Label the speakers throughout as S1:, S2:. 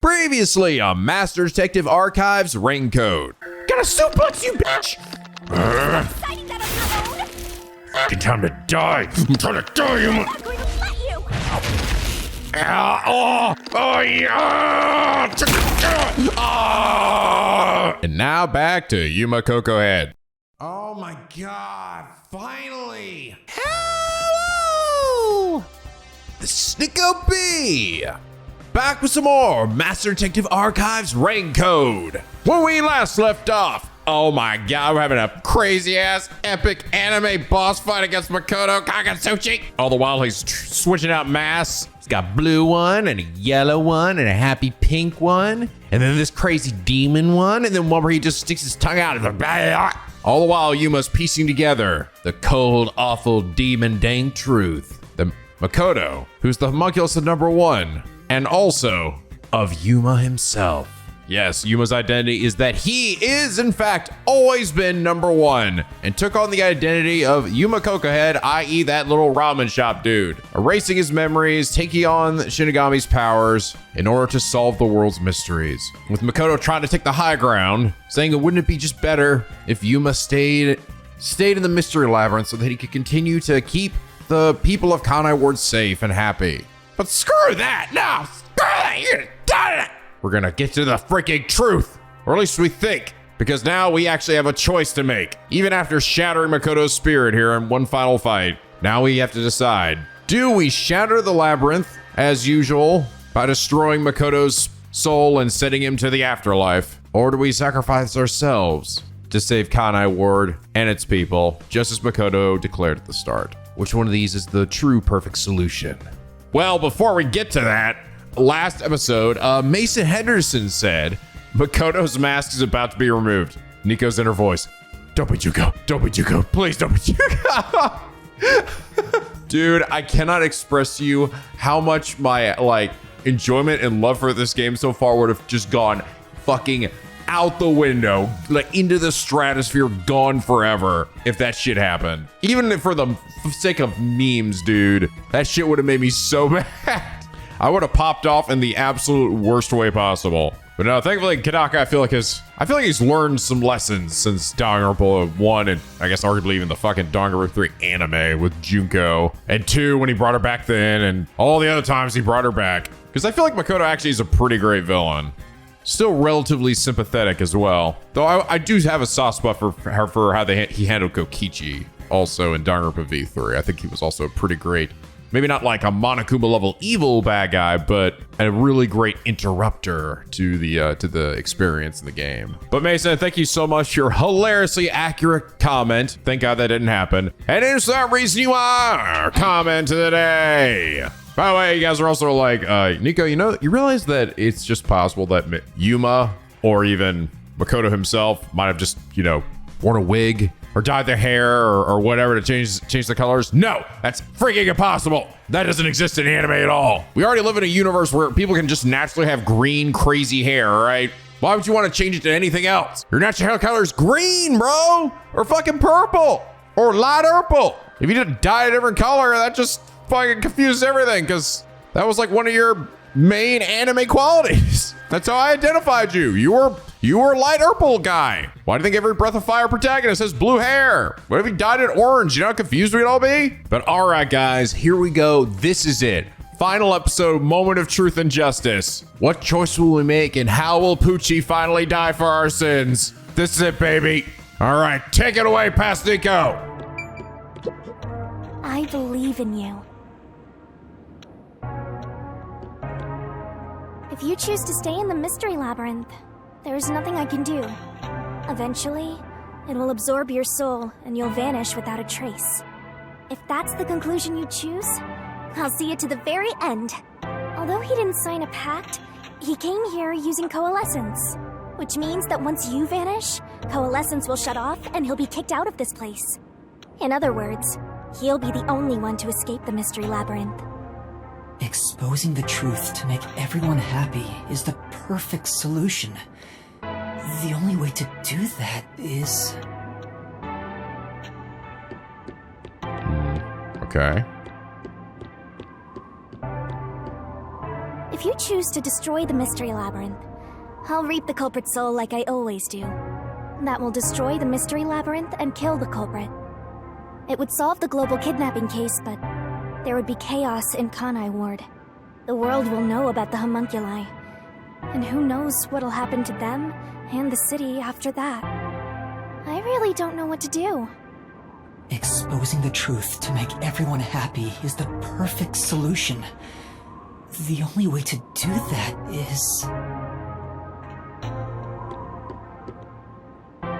S1: Previously on Master Detective Archives Ring Code. Gotta suplex you, bitch!
S2: Fucking time to die! I'm trying to die, you.
S3: I'm not going to let you.
S2: Oh yeah!
S1: And now back to Yuma Kokohead. Oh my god, finally! Hello! This is NicoB! Back with some more Master Detective Archives Ring Code. When we last left off, oh my god, we're having a crazy ass epic anime boss fight against Makoto Kakatsuchi. All the while he's switching out masks. He's got a blue one and a yellow one and a happy pink one. And then this crazy demon one. And then one where he just sticks his tongue out. All the while Yuma's piecing together the cold, awful demon dang truth. The Makoto, who's the homunculus of number one. And also of Yuma himself. Yes, Yuma's identity is that he is, in fact, always been number one and took on the identity of Yuma Kokohead, i.e. that little ramen shop dude, erasing his memories, taking on Shinigami's powers in order to solve the world's mysteries. With Makoto trying to take the high ground, saying wouldn't it be just better if Yuma stayed in the Mystery Labyrinth so that he could continue to keep the people of Kanai Ward safe and happy. But screw that! No! Screw that! You're done it! We're gonna get to the freaking truth! Or at least we think. Because now we actually have a choice to make. Even after shattering Makoto's spirit here in one final fight, now we have to decide. Do we shatter the labyrinth, as usual, by destroying Makoto's soul and sending him to the afterlife? Or do we sacrifice ourselves to save Kanai Ward and its people, just as Makoto declared at the start? Which one of these is the true perfect solution? Well, before we get to that, last episode, Mason Henderson said, Makoto's mask is about to be removed. Nico's inner voice, don't be Juko, don't be Juko, please don't be Juko. Dude, I cannot express to you how much my enjoyment and love for this game so far would have just gone fucking out the window, into the stratosphere, gone forever if that shit happened. Even for the sake of memes, dude, that shit would have made me so mad. I would have popped off in the absolute worst way possible. But no, thankfully, Kanaka, I feel like he's learned some lessons since Danganronpa 1 and I guess arguably even the fucking Danganronpa 3 anime with Junko, and 2 when he brought her back then, and all the other times he brought her back. Because I feel like Makoto actually is a pretty great villain. Still relatively sympathetic as well. Though I do have a soft spot for how he handled Kokichi also in Danganronpa V3. I think he was also a pretty great, maybe not like a Monokuma level evil bad guy, but a really great interrupter to the experience in the game. But Mason, thank you so much for your hilariously accurate comment. Thank God that didn't happen. And it's that reason you are comment of the day. By the way, you guys are also like, Nico, you realize that it's just possible that Yuma or even Makoto himself might have just, worn a wig or dyed their hair or whatever to change the colors? No, that's freaking impossible. That doesn't exist in anime at all. We already live in a universe where people can just naturally have green, crazy hair, right? Why would you want to change it to anything else? Your natural hair color is green, bro, or fucking purple or light purple. If you didn't dye a different color, that just fucking confused everything, because that was like one of your main anime qualities. That's how I identified you. You were a light purple guy. Why do you think every Breath of Fire protagonist has blue hair? What if he dyed it orange? You know how confused we'd all be? But all right, guys, here we go. This is it. Final episode, moment of truth and justice. What choice will we make, and how will Pucci finally die for our sins? This is it, baby. All right, take it away, Past Nico.
S3: I believe in you. If you choose to stay in the Mystery Labyrinth, there is nothing I can do. Eventually, it will absorb your soul and you'll vanish without a trace. If that's the conclusion you choose, I'll see it to the very end. Although he didn't sign a pact, he came here using coalescence, which means that once you vanish, coalescence will shut off and he'll be kicked out of this place. In other words, he'll be the only one to escape the Mystery Labyrinth.
S4: Exposing the truth to make everyone happy is the perfect solution. The only way to do that is...
S1: Okay.
S3: If you choose to destroy the Mystery Labyrinth, I'll reap the culprit's soul like I always do. That will destroy the Mystery Labyrinth and kill the culprit. It would solve the global kidnapping case, but there would be chaos in Kanai Ward. The world will know about the homunculi, and who knows what'll happen to them and the city after that. I really don't know what to do.
S4: Exposing the truth to make everyone happy is the perfect solution. The only way to do that is...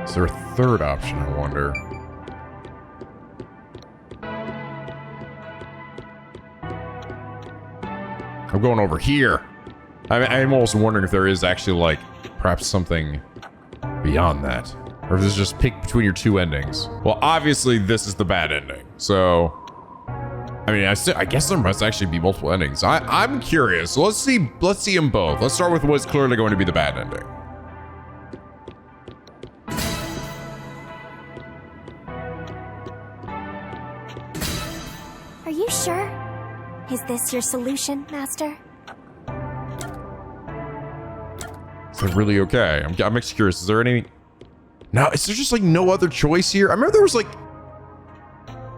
S1: Is there a third option, I wonder? I'm going over here. I'm almost wondering if there is actually, like, perhaps something beyond that. Or if this is just pick between your two endings. Well, obviously, this is the bad ending. So, I mean, I guess there must actually be multiple endings. I'm curious. So let's see them both. Let's start with what's clearly going to be the bad ending.
S3: Are you sure? Is this your solution, Master?
S1: Is that really okay? I'm actually curious. Is there any... Now, is there just like no other choice here? I remember there was like...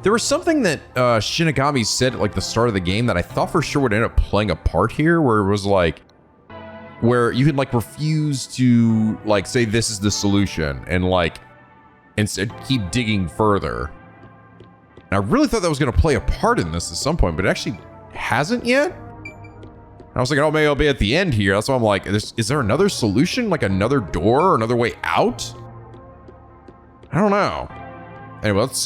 S1: There was something that Shinigami said at like the start of the game that I thought for sure would end up playing a part here, where it was like... Where you could like refuse to like say this is the solution and like instead keep digging further. And I really thought that was going to play a part in this at some point, but it actually hasn't yet. I was like, oh, maybe I'll be at the end here. That's why I'm like, is there another solution? Like another door or another way out? I don't know. Anyway, let's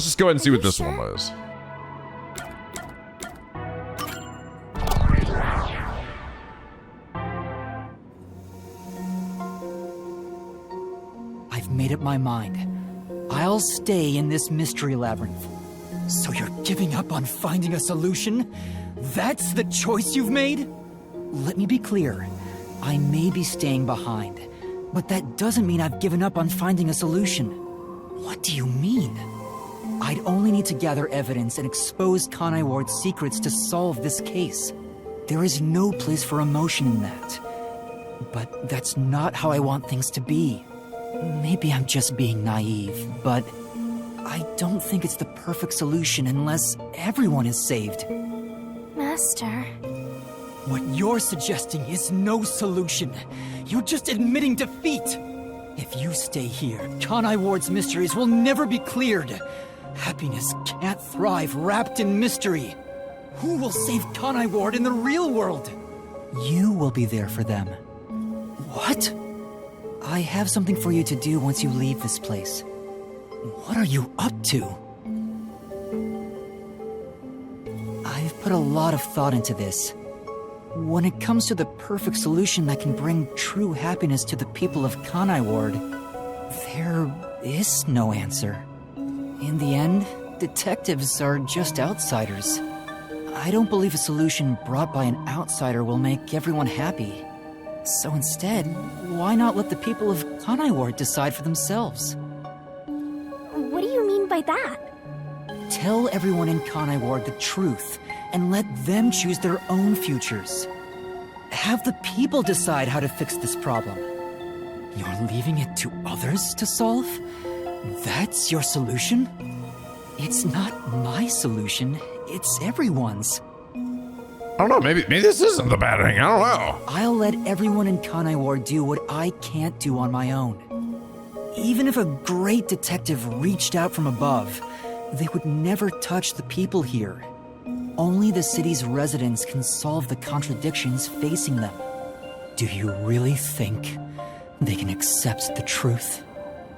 S1: just go ahead and see what this one is.
S4: I've made up my mind. I'll stay in this Mystery Labyrinth. So you're giving up on finding a solution? That's the choice you've made? Let me be clear. I may be staying behind, but that doesn't mean I've given up on finding a solution. What do you mean? I'd only need to gather evidence and expose Kanai Ward's secrets to solve this case. There is no place for emotion in that. But that's not how I want things to be. Maybe I'm just being naive, but I don't think it's the perfect solution unless everyone is saved.
S3: Master...
S4: What you're suggesting is no solution. You're just admitting defeat. If you stay here, Kanai Ward's mysteries will never be cleared. Happiness can't thrive wrapped in mystery. Who will save Kanai Ward in the real world? You will be there for them. What? I have something for you to do once you leave this place. What are you up to? I've put a lot of thought into this. When it comes to the perfect solution that can bring true happiness to the people of Kanai Ward, there is no answer. In the end, detectives are just outsiders. I don't believe a solution brought by an outsider will make everyone happy. So instead, why not let the people of Kanai Ward decide for themselves?
S3: What do you mean by that?
S4: Tell everyone in Kanai Ward the truth, and let them choose their own futures. Have the people decide how to fix this problem. You're leaving it to others to solve? That's your solution? It's not my solution, it's everyone's.
S1: I don't know, maybe this isn't the bad thing, I don't know.
S4: I'll let everyone in Kanai Ward do what I can't do on my own. Even if a great detective reached out from above, they would never touch the people here. Only the city's residents can solve the contradictions facing them. Do you really think they can accept the truth?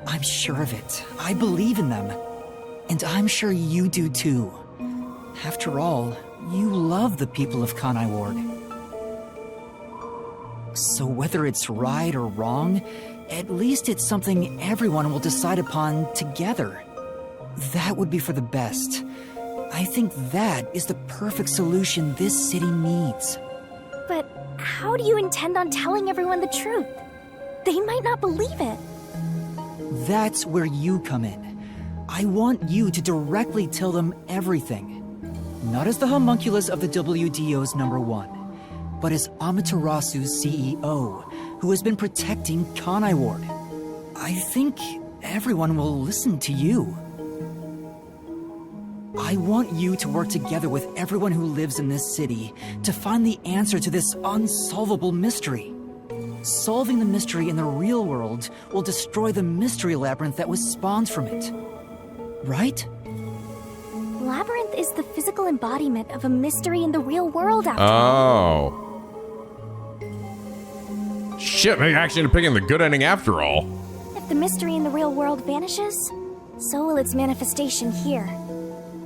S4: I'm sure of it. I believe in them. And I'm sure you do too. After all, you love the people of Kanai Ward. So whether it's right or wrong, at least it's something everyone will decide upon together. That would be for the best. I think that is the perfect solution this city needs.
S3: But how do you intend on telling everyone the truth? They might not believe it.
S4: That's where you come in. I want you to directly tell them everything. Not as the homunculus of the WDO's #1, but as Amaterasu's CEO, who has been protecting Kanai Ward. I think everyone will listen to you. I want you to work together with everyone who lives in this city to find the answer to this unsolvable mystery. Solving the mystery in the real world will destroy the Mystery Labyrinth that was spawned from it. Right?
S3: Labyrinth is the physical embodiment of a mystery in the real world, after
S1: Oh. Shit, maybe I actually ended up picking the good ending after all.
S3: If the mystery in the real world vanishes, so will its manifestation here.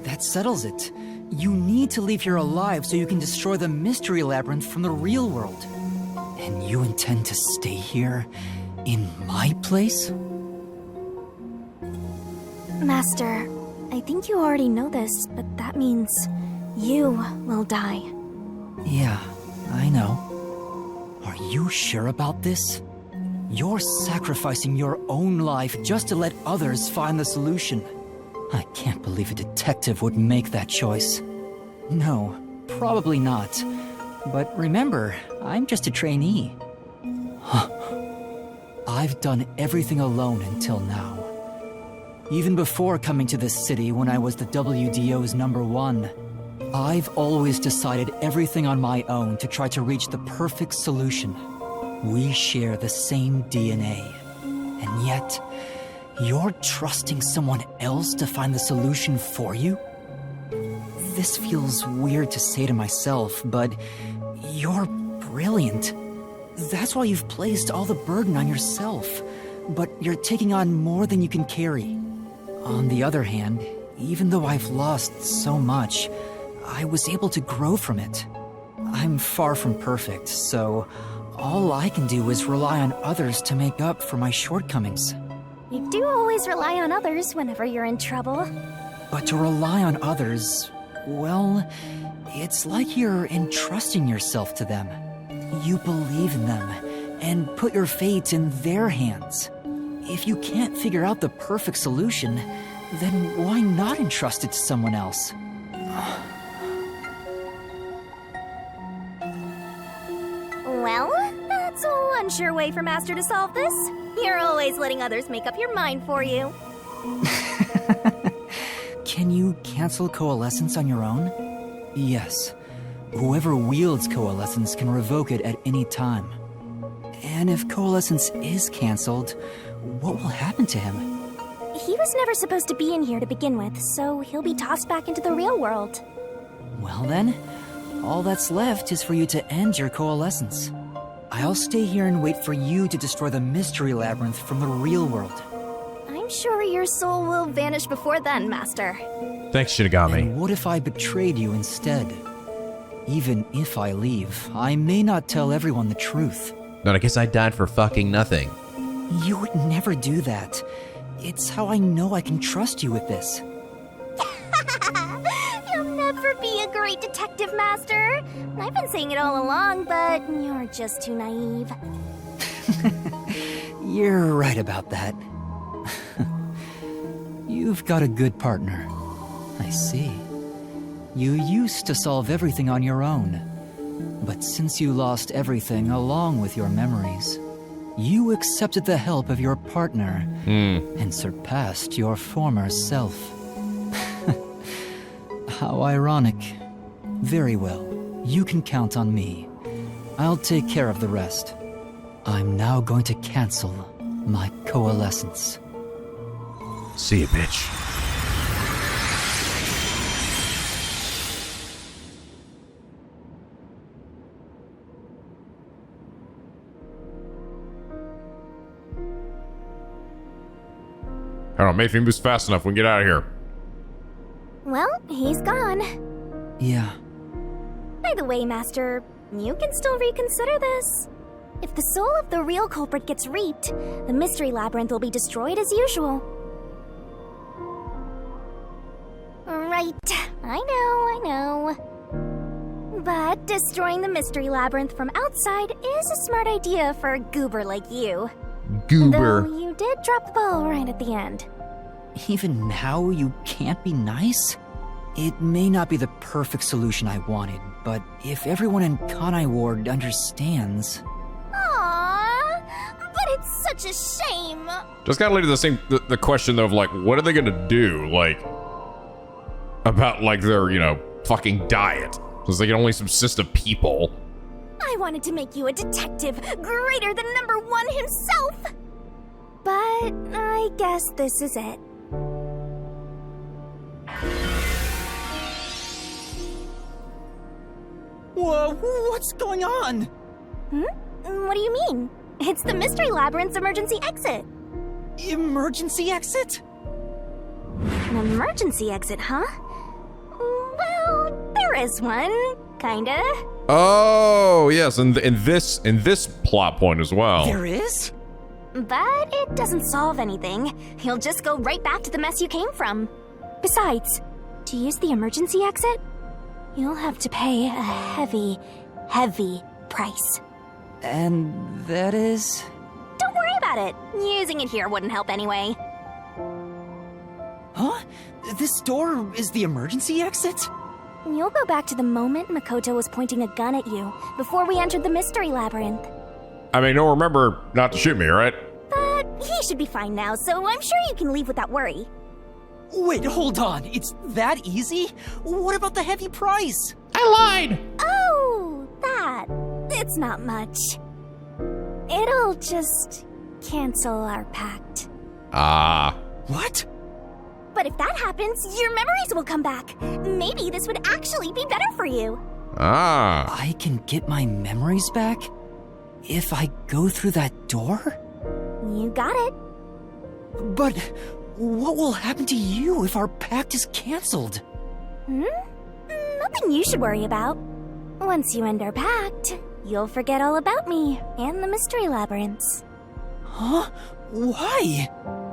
S4: That settles it. You need to leave here alive so you can destroy the Mystery Labyrinth from the real world. And you intend to stay here, in my place?
S3: Master, I think you already know this, but that means you will die.
S4: Yeah, I know. Are you sure about this? You're sacrificing your own life just to let others find the solution. I can't believe a detective would make that choice. No, probably not. But remember, I'm just a trainee. I've done everything alone until now. Even before coming to this city when I was the WDO's #1, I've always decided everything on my own to try to reach the perfect solution. We share the same DNA. And yet, you're trusting someone else to find the solution for you? This feels weird to say to myself, but you're brilliant. That's why you've placed all the burden on yourself, but you're taking on more than you can carry. On the other hand, even though I've lost so much, I was able to grow from it. I'm far from perfect, so all I can do is rely on others to make up for my shortcomings.
S3: You do always rely on others whenever you're in trouble.
S4: But to rely on others, well, it's like you're entrusting yourself to them. You believe in them and put your fate in their hands. If you can't figure out the perfect solution, then why not entrust it to someone else?
S3: Well, that's one sure way for Master to solve this. You're always letting others make up your mind for you.
S4: Can you cancel coalescence on your own? Yes. Whoever wields coalescence can revoke it at any time. And if coalescence is cancelled, what will happen to him?
S3: He was never supposed to be in here to begin with, so he'll be tossed back into the real world.
S4: Well then, all that's left is for you to end your coalescence. I'll stay here and wait for you to destroy the Mystery Labyrinth from the real world.
S3: I'm sure your soul will vanish before then, Master.
S1: Thanks, Shinigami.
S4: And what if I betrayed you instead? Even if I leave, I may not tell everyone the truth.
S1: But I guess I died for fucking nothing.
S4: You would never do that. It's how I know I can trust you with this.
S3: You'll never be a great detective, Master. I've been saying it all along, but you're just too naive.
S4: You're right about that. You've got a good partner. I see. You used to solve everything on your own. But since you lost everything along with your memories, you accepted the help of your partner and surpassed your former self. How ironic. Very well. You can count on me. I'll take care of the rest. I'm now going to cancel my coalescence.
S1: See you, bitch. I don't know, maybe if he moves fast enough, we can get out of here.
S3: Well, he's gone.
S4: Yeah.
S3: By the way, Master, you can still reconsider this. If the soul of the real culprit gets reaped, the Mystery Labyrinth will be destroyed as usual. Right, I know. But destroying the Mystery Labyrinth from outside is a smart idea for a goober like you.
S1: Goober.
S3: Though you did drop the ball right at the end.
S4: Even now, you can't be nice? It may not be the perfect solution I wanted, but if everyone in Kanai Ward understands...
S3: Aww, but it's such a shame.
S1: Just gotta lead to the question though of like, what are they gonna do? Like, about like their, fucking diet. Because they can only subsist of people.
S3: I wanted to make you a detective greater than number 1 himself. But I guess this is it.
S4: Whoa, what's going on?
S3: What do you mean? It's the Mystery Labyrinth's emergency exit.
S4: Emergency exit?
S3: An emergency exit, huh? Well, there is one, kinda.
S1: Oh, yes, and in this plot point as well.
S4: There is?
S3: But it doesn't solve anything. You'll just go right back to the mess you came from. Besides, to use the emergency exit, you'll have to pay a heavy, heavy price.
S4: And that is?
S3: Don't worry about it. Using it here wouldn't help anyway.
S4: Huh? This door is the emergency exit?
S3: You'll go back to the moment Makoto was pointing a gun at you before we entered the Mystery Labyrinth.
S1: I mean, no, remember not to shoot me, right?
S3: But he should be fine now, so I'm sure you can leave without worry.
S4: Wait, hold on. It's that easy? What about the heavy price?
S1: I lied!
S3: Oh, that. It's not much. It'll just cancel our pact.
S4: What?
S3: But if that happens, your memories will come back. Maybe this would actually be better for you.
S4: I can get my memories back? If I go through that door?
S3: You got it.
S4: But what will happen to you if our pact is cancelled?
S3: Nothing you should worry about. Once you end our pact, you'll forget all about me and the Mystery Labyrinths.
S4: Huh? Why?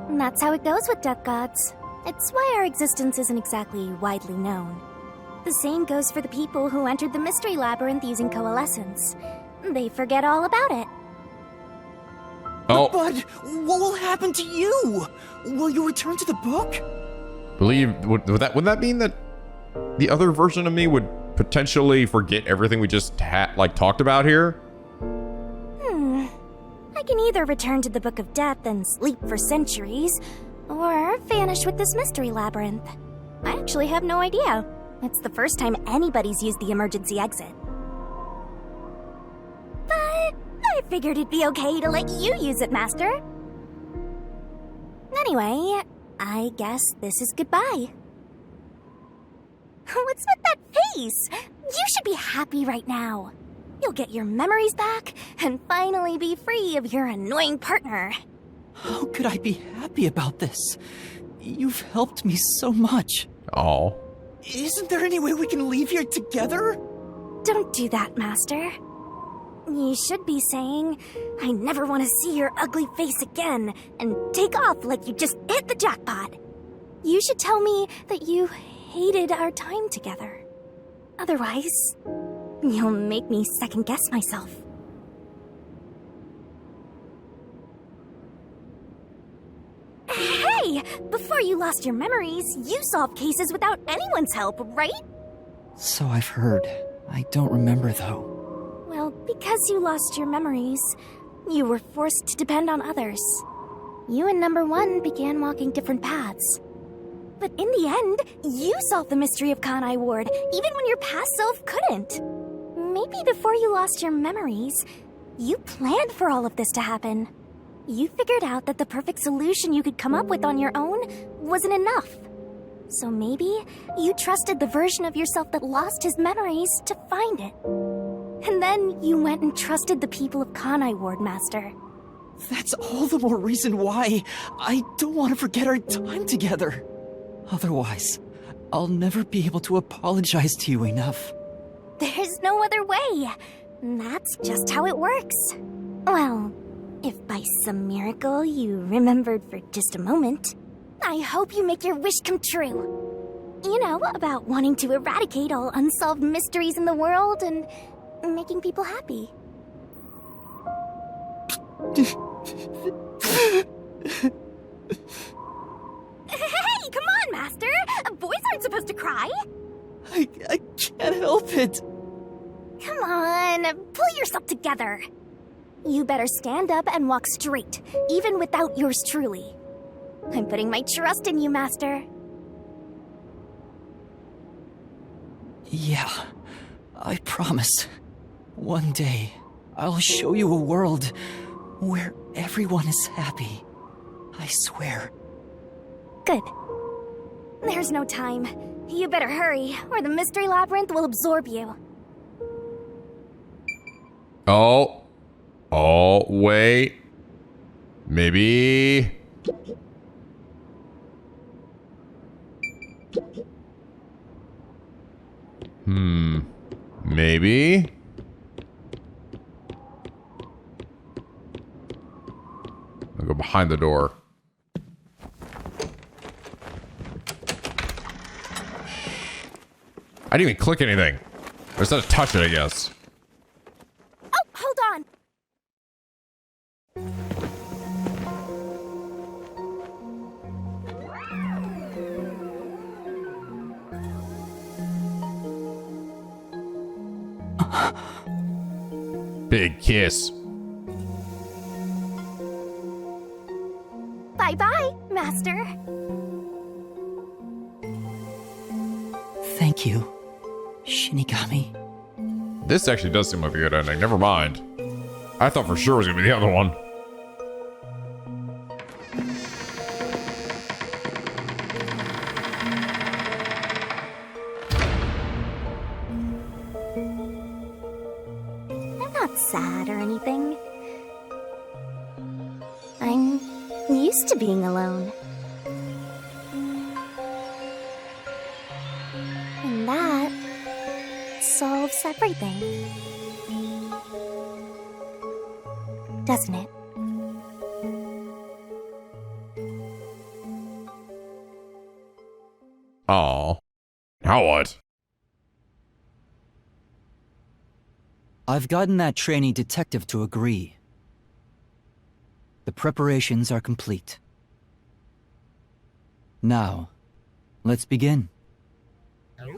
S3: And that's how it goes with death gods. It's why our existence isn't exactly widely known. The same goes for the people who entered the Mystery Labyrinth using coalescence. They forget all about it.
S1: Oh.
S4: But what will happen to you? Will you return to the book?
S1: Would that mean that the other version of me would potentially forget everything we just talked about here?
S3: I can either return to the Book of Death and sleep for centuries, or vanish with this Mystery Labyrinth. I actually have no idea. It's the first time anybody's used the emergency exit. But I figured it'd be okay to let you use it, Master. Anyway, I guess this is goodbye. What's with that face? You should be happy right now. You'll get your memories back and finally be free of your annoying partner.
S4: How could I be happy about this? You've helped me so much.
S1: Oh.
S4: Isn't there any way we can leave here together?
S3: Don't do that, Master. You should be saying, I never want to see your ugly face again, and take off like you just hit the jackpot. You should tell me that you hated our time together. Otherwise, you'll make me second-guess myself. Hey! Before you lost your memories, you solved cases without anyone's help, right?
S4: So I've heard. I don't remember, though.
S3: Well, because you lost your memories, you were forced to depend on others. You and Number 1 began walking different paths. But in the end, you solved the mystery of Kanai Ward, even when your past self couldn't. Maybe before you lost your memories, you planned for all of this to happen. You figured out that the perfect solution you could come up with on your own wasn't enough. So maybe you trusted the version of yourself that lost his memories to find it. And then you went and trusted the people of Kanai Ward, Master.
S4: That's all the more reason why I don't want to forget our time together. Otherwise, I'll never be able to apologize to you enough.
S3: There's no other way. That's just how it works. Well, if by some miracle you remembered for just a moment, I hope you make your wish come true. You know, about wanting to eradicate all unsolved mysteries in the world and making people happy. Hey, come on, Master! Boys aren't supposed supposed to cry?
S4: I can't help it.
S3: Come on, pull yourself together. You better stand up and walk straight, even without yours truly. I'm putting my trust in you, Master.
S4: Yeah, I promise. One day, I'll show you a world where everyone is happy. I swear.
S3: Good. There's no time. You better hurry, or the Mystery Labyrinth will absorb you.
S1: Oh. Oh, wait. Maybe. Maybe. I'll go behind the door. I didn't even click anything. I just had to touch it, I guess.
S3: Oh, hold on.
S1: Big kiss.
S3: Bye-bye, Master.
S4: Thank you, Shinigami.
S1: This actually does seem like a good ending. Never mind. I thought for sure it was gonna be the other one.
S3: I'm not sad or anything. I'm used to being alone. And that solves everything. Doesn't it?
S1: Aw. Now what?
S4: I've gotten that trainee detective to agree. The preparations are complete. Now, let's begin.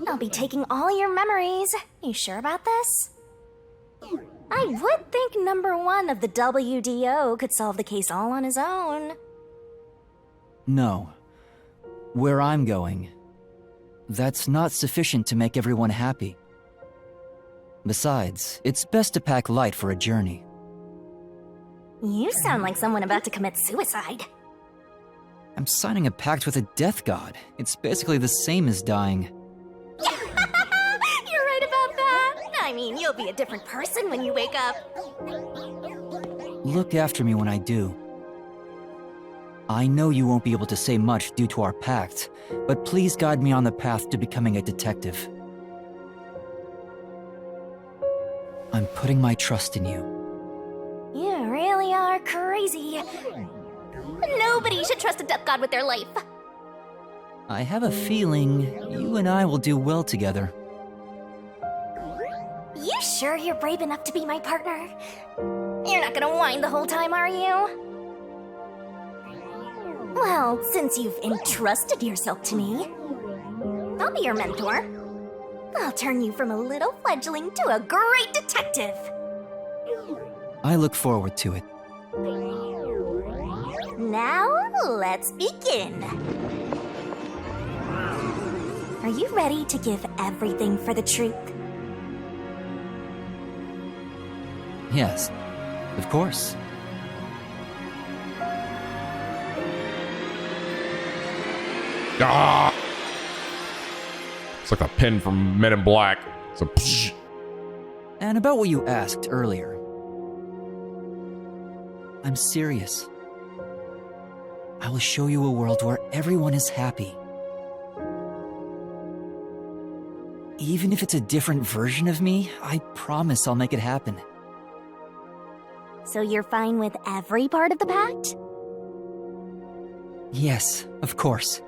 S3: I'll be taking all your memories. You sure about this? I would think number one of the WDO could solve the case all on his own.
S4: No. Where I'm going, that's not sufficient to make everyone happy. Besides, it's best to pack light for a journey.
S3: You sound like someone about to commit suicide.
S4: I'm signing a pact with a death god. It's basically the same as dying.
S3: You're right about that. I mean, you'll be a different person when you wake up.
S4: Look after me when I do. I know you won't be able to say much due to our pact, but please guide me on the path to becoming a detective. I'm putting my trust in you.
S3: You really are crazy. Nobody should trust a death god with their life.
S4: I have a feeling you and I will do well together.
S3: You sure you're brave enough to be my partner? You're not gonna whine the whole time, are you? Well, since you've entrusted yourself to me, I'll be your mentor. I'll turn you from a little fledgling to a great detective.
S4: I look forward to it.
S3: Now, let's begin. Are you ready to give everything for the truth?
S4: Yes, of course.
S1: Ah! It's like a pin from Men in Black. It's a psh.
S4: And about what you asked earlier. I'm serious. I will show you a world where everyone is happy. Even if it's a different version of me, I promise I'll make it happen.
S3: So you're fine with every part of the pact?
S4: Yes, of course.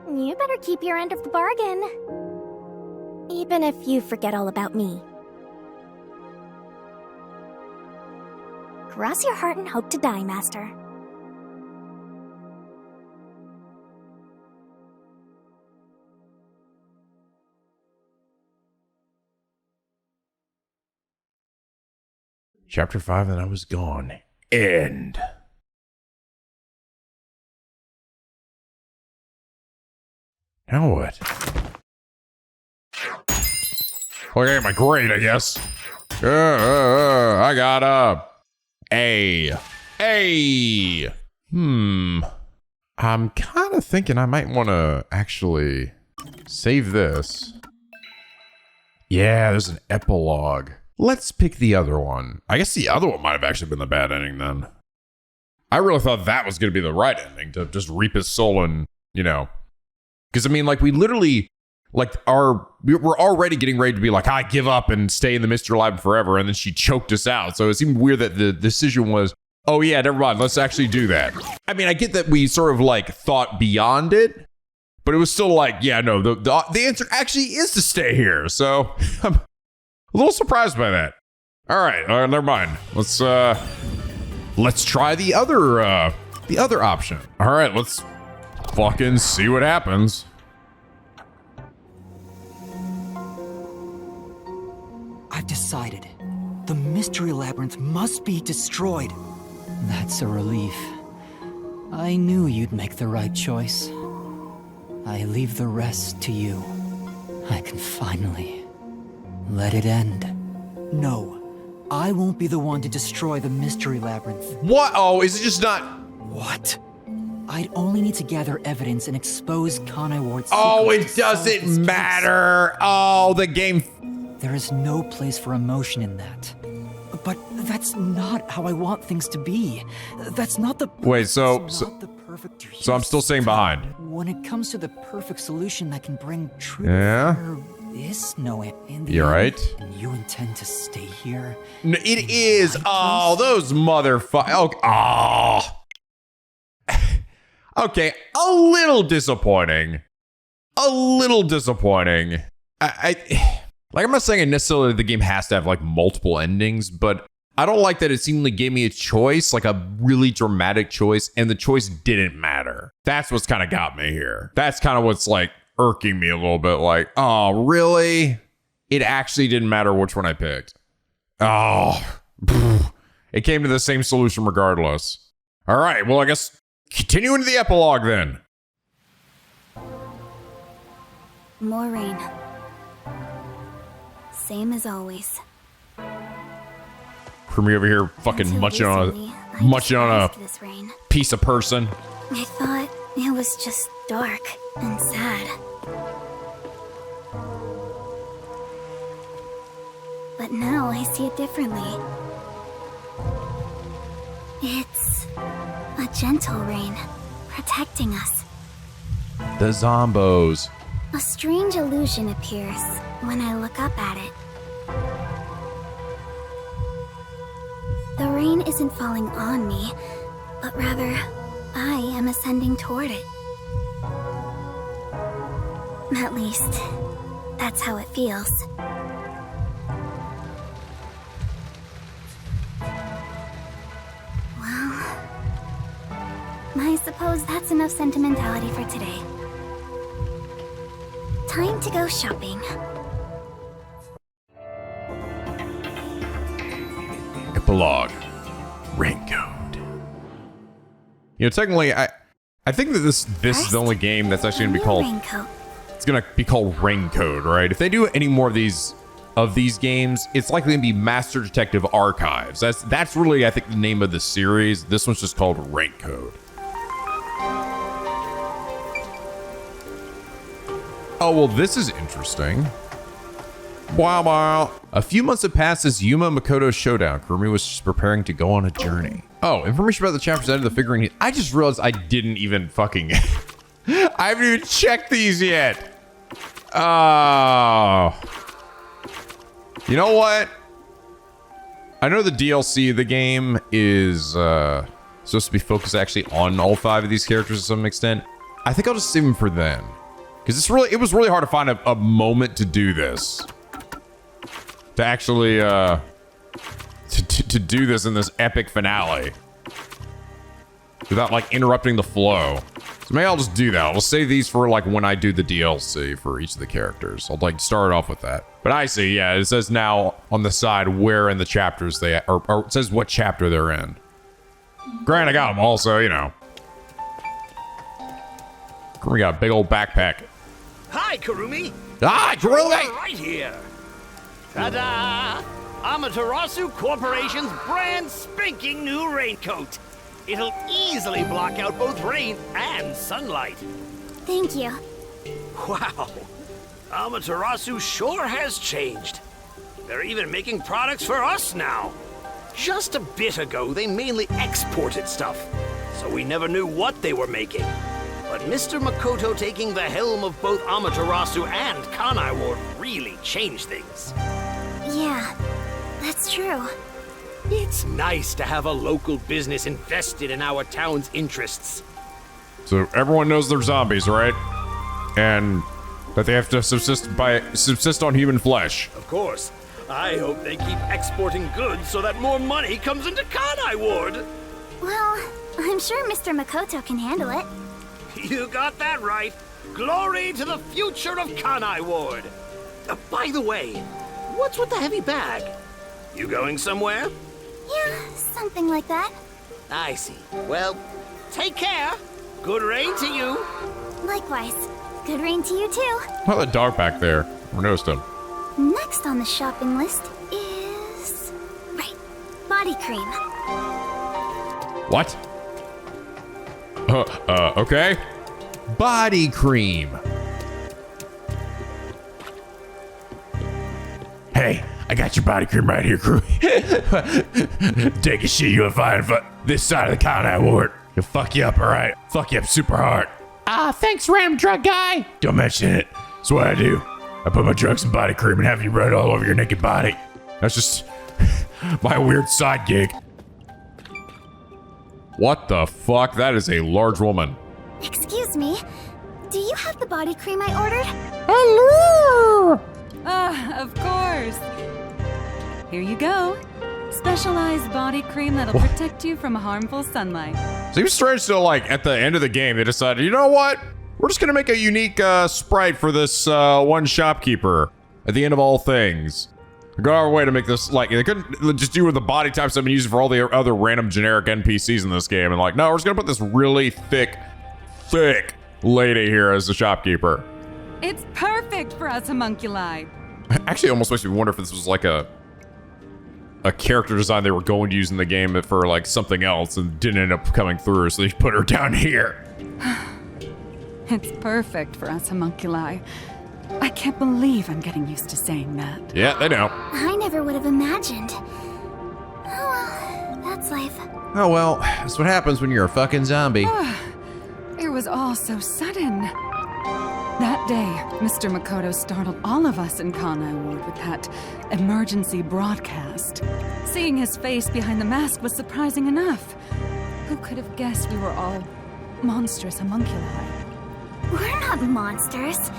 S3: You better keep your end of the bargain. Even if you forget all about me. Cross your heart and hope to die, Master.
S1: Chapter 5, and I was gone. End. Now what? Okay, my grade, I guess. I got a A. A. I'm kind of thinking I might want to actually save this. Yeah, there's an epilogue. Let's pick the other one. I guess the other one might have actually been the bad ending then. I really thought that was going to be the right ending, to just reap his soul and, you know. Because, I mean, like, we literally, like, we're already getting ready to be like, I give up and stay in the Mystery Labyrinth forever. And then she choked us out. So it seemed weird that the decision was, oh, yeah, never mind. Let's actually do that. I mean, I get that we sort of, like, thought beyond it. But it was still like, yeah, no, the answer actually is to stay here. So I'm a little surprised by that. All right, never mind. Let's try the other option. All right, let's fucking see what happens.
S4: I've decided. The Mystery Labyrinth must be destroyed. That's a relief. I knew you'd make the right choice. I leave the rest to you. I can finally let it end. No, I won't be the one to destroy the Mystery Labyrinth.
S1: What? Oh, is it just not?
S4: What? I'd only need to gather evidence and expose Kanai Ward's
S1: Oh,
S4: secrets
S1: it
S4: to solve
S1: doesn't
S4: this
S1: matter. Oh, the game.
S4: There is no place for emotion in that. But that's not how I want things to be. That's not the
S1: Wait, so
S4: the perfect
S1: so I'm still staying behind.
S4: When it comes to the perfect solution that can bring truth,
S1: Yeah.
S4: there is no end. In the
S1: You're
S4: end,
S1: right.
S4: And you intend to stay here?
S1: No, it is. Oh, those motherfuckers. Oh. Okay, a little disappointing. A little disappointing. Like, I'm not saying necessarily the game has to have, like, multiple endings, but I don't like that it seemingly gave me a choice, like a really dramatic choice, and the choice didn't matter. That's what's kind of got me here. That's kind of what's, like, irking me a little bit. Like, oh, really? It actually didn't matter which one I picked. Oh, it came to the same solution regardless. All right, well, I guess continue into the epilogue then.
S3: More rain. Same as always.
S1: For me over here fucking
S3: Until
S1: munching on
S3: recently, I
S1: munching on a
S3: despised this rain.
S1: piece of person.
S3: I thought it was just dark and sad. But now I see it differently. It's a gentle rain, protecting us.
S1: The zombos.
S3: A strange illusion appears when I look up at it. The rain isn't falling on me, but rather, I am ascending toward it. At least, that's how it feels. Well, I suppose that's enough sentimentality for today. Time to go shopping.
S1: Epilogue. Raincoat. You know, technically, I think that this is the only game that's actually gonna be called.
S3: Raincoat.
S1: It's gonna be called Raincoat, right? If they do any more of these games, it's likely gonna be Master Detective Archives. That's really, I think, the name of the series. This one's just called Raincoat. Oh, well, this is interesting. Wow, wow. A few months have passed since Yuma Makoto's showdown. Kurumi was just preparing to go on a journey. Oh, information about the chapters added to the figurine. I just realized I didn't even fucking... I haven't even checked these yet. Oh. You know what? I know the DLC of the game is supposed to be focused actually on all 5 of these characters to some extent. I think I'll just save them for then. Because it was really hard to find a moment to do this. To actually, to do this in this epic finale. Without, like, interrupting the flow. So maybe I'll just do that. I'll save these for like when I do the DLC for each of the characters. I'll like start off with that. But I see, yeah, it says now on the side where in the chapters they or it says what chapter they're in. Granted, I got them all, so you know. We got a big old backpack.
S5: Hi, Kurumi.
S1: Hi, Kurumi!
S5: Right here. Ta-da! Amaterasu Corporation's brand spanking new raincoat. It'll easily block out both rain and sunlight.
S3: Thank you.
S5: Wow. Amaterasu sure has changed. They're even making products for us now. Just a bit ago, they mainly exported stuff, so we never knew what they were making. But Mr. Makoto taking the helm of both Amaterasu and Kanai Ward really changed things.
S3: Yeah, that's true.
S5: It's nice to have a local business invested in our town's interests.
S1: So everyone knows they're zombies, right? And that they have to subsist on human flesh.
S5: Of course. I hope they keep exporting goods so that more money comes into Kanai Ward.
S3: Well, I'm sure Mr. Makoto can handle it.
S5: You got that right. Glory to the future of Kanai Ward. By the way, what's with the heavy bag? You going somewhere?
S3: Yeah, something like that.
S5: I see. Well, take care. Good rain to you.
S3: Likewise. Good rain to you too.
S1: Oh, the dog back there. I noticed him.
S3: Next on the shopping list is... right, body cream.
S1: What? Okay. Body cream.
S2: Hey, I got your body cream right here, crew. Take a shit you'll find this side of the Kanai Ward. He'll fuck you up, alright? Fuck you up super hard.
S1: Thanks, Ram Drug Guy.
S2: Don't mention it. That's what I do. I put my drugs in body cream and have you rub it all over your naked body.
S1: That's just my weird side gig. What the fuck? That is a large woman.
S3: Excuse me, do you have the body cream I ordered?
S1: Hello!
S6: Of course. Here you go. Specialized body cream that'll protect you from harmful sunlight.
S1: Seems strange to like at the end of the game they decided, you know what? We're just gonna make a unique sprite for this one shopkeeper at the end of all things. We go our way to make this, like, they couldn't just do with the body types I've been using for all the other random generic NPCs in this game. And like, no, we're just gonna put this really thick lady here as the shopkeeper.
S6: It's perfect for us homunculi.
S1: Actually, it almost makes me wonder if this was like a character design they were going to use in the game for like something else and didn't end up coming through, so they put her down here.
S6: It's perfect for us homunculi. I can't believe I'm getting used to saying that.
S1: Yeah, they know.
S3: I never would have imagined. Oh well, that's life.
S1: Oh well, that's what happens when you're a fucking zombie.
S6: It was all so sudden. That day, Mr. Makoto startled all of us in Kanai Ward with that emergency broadcast. Seeing his face behind the mask was surprising enough. Who could have guessed we were all monstrous homunculi?
S3: We're not monsters.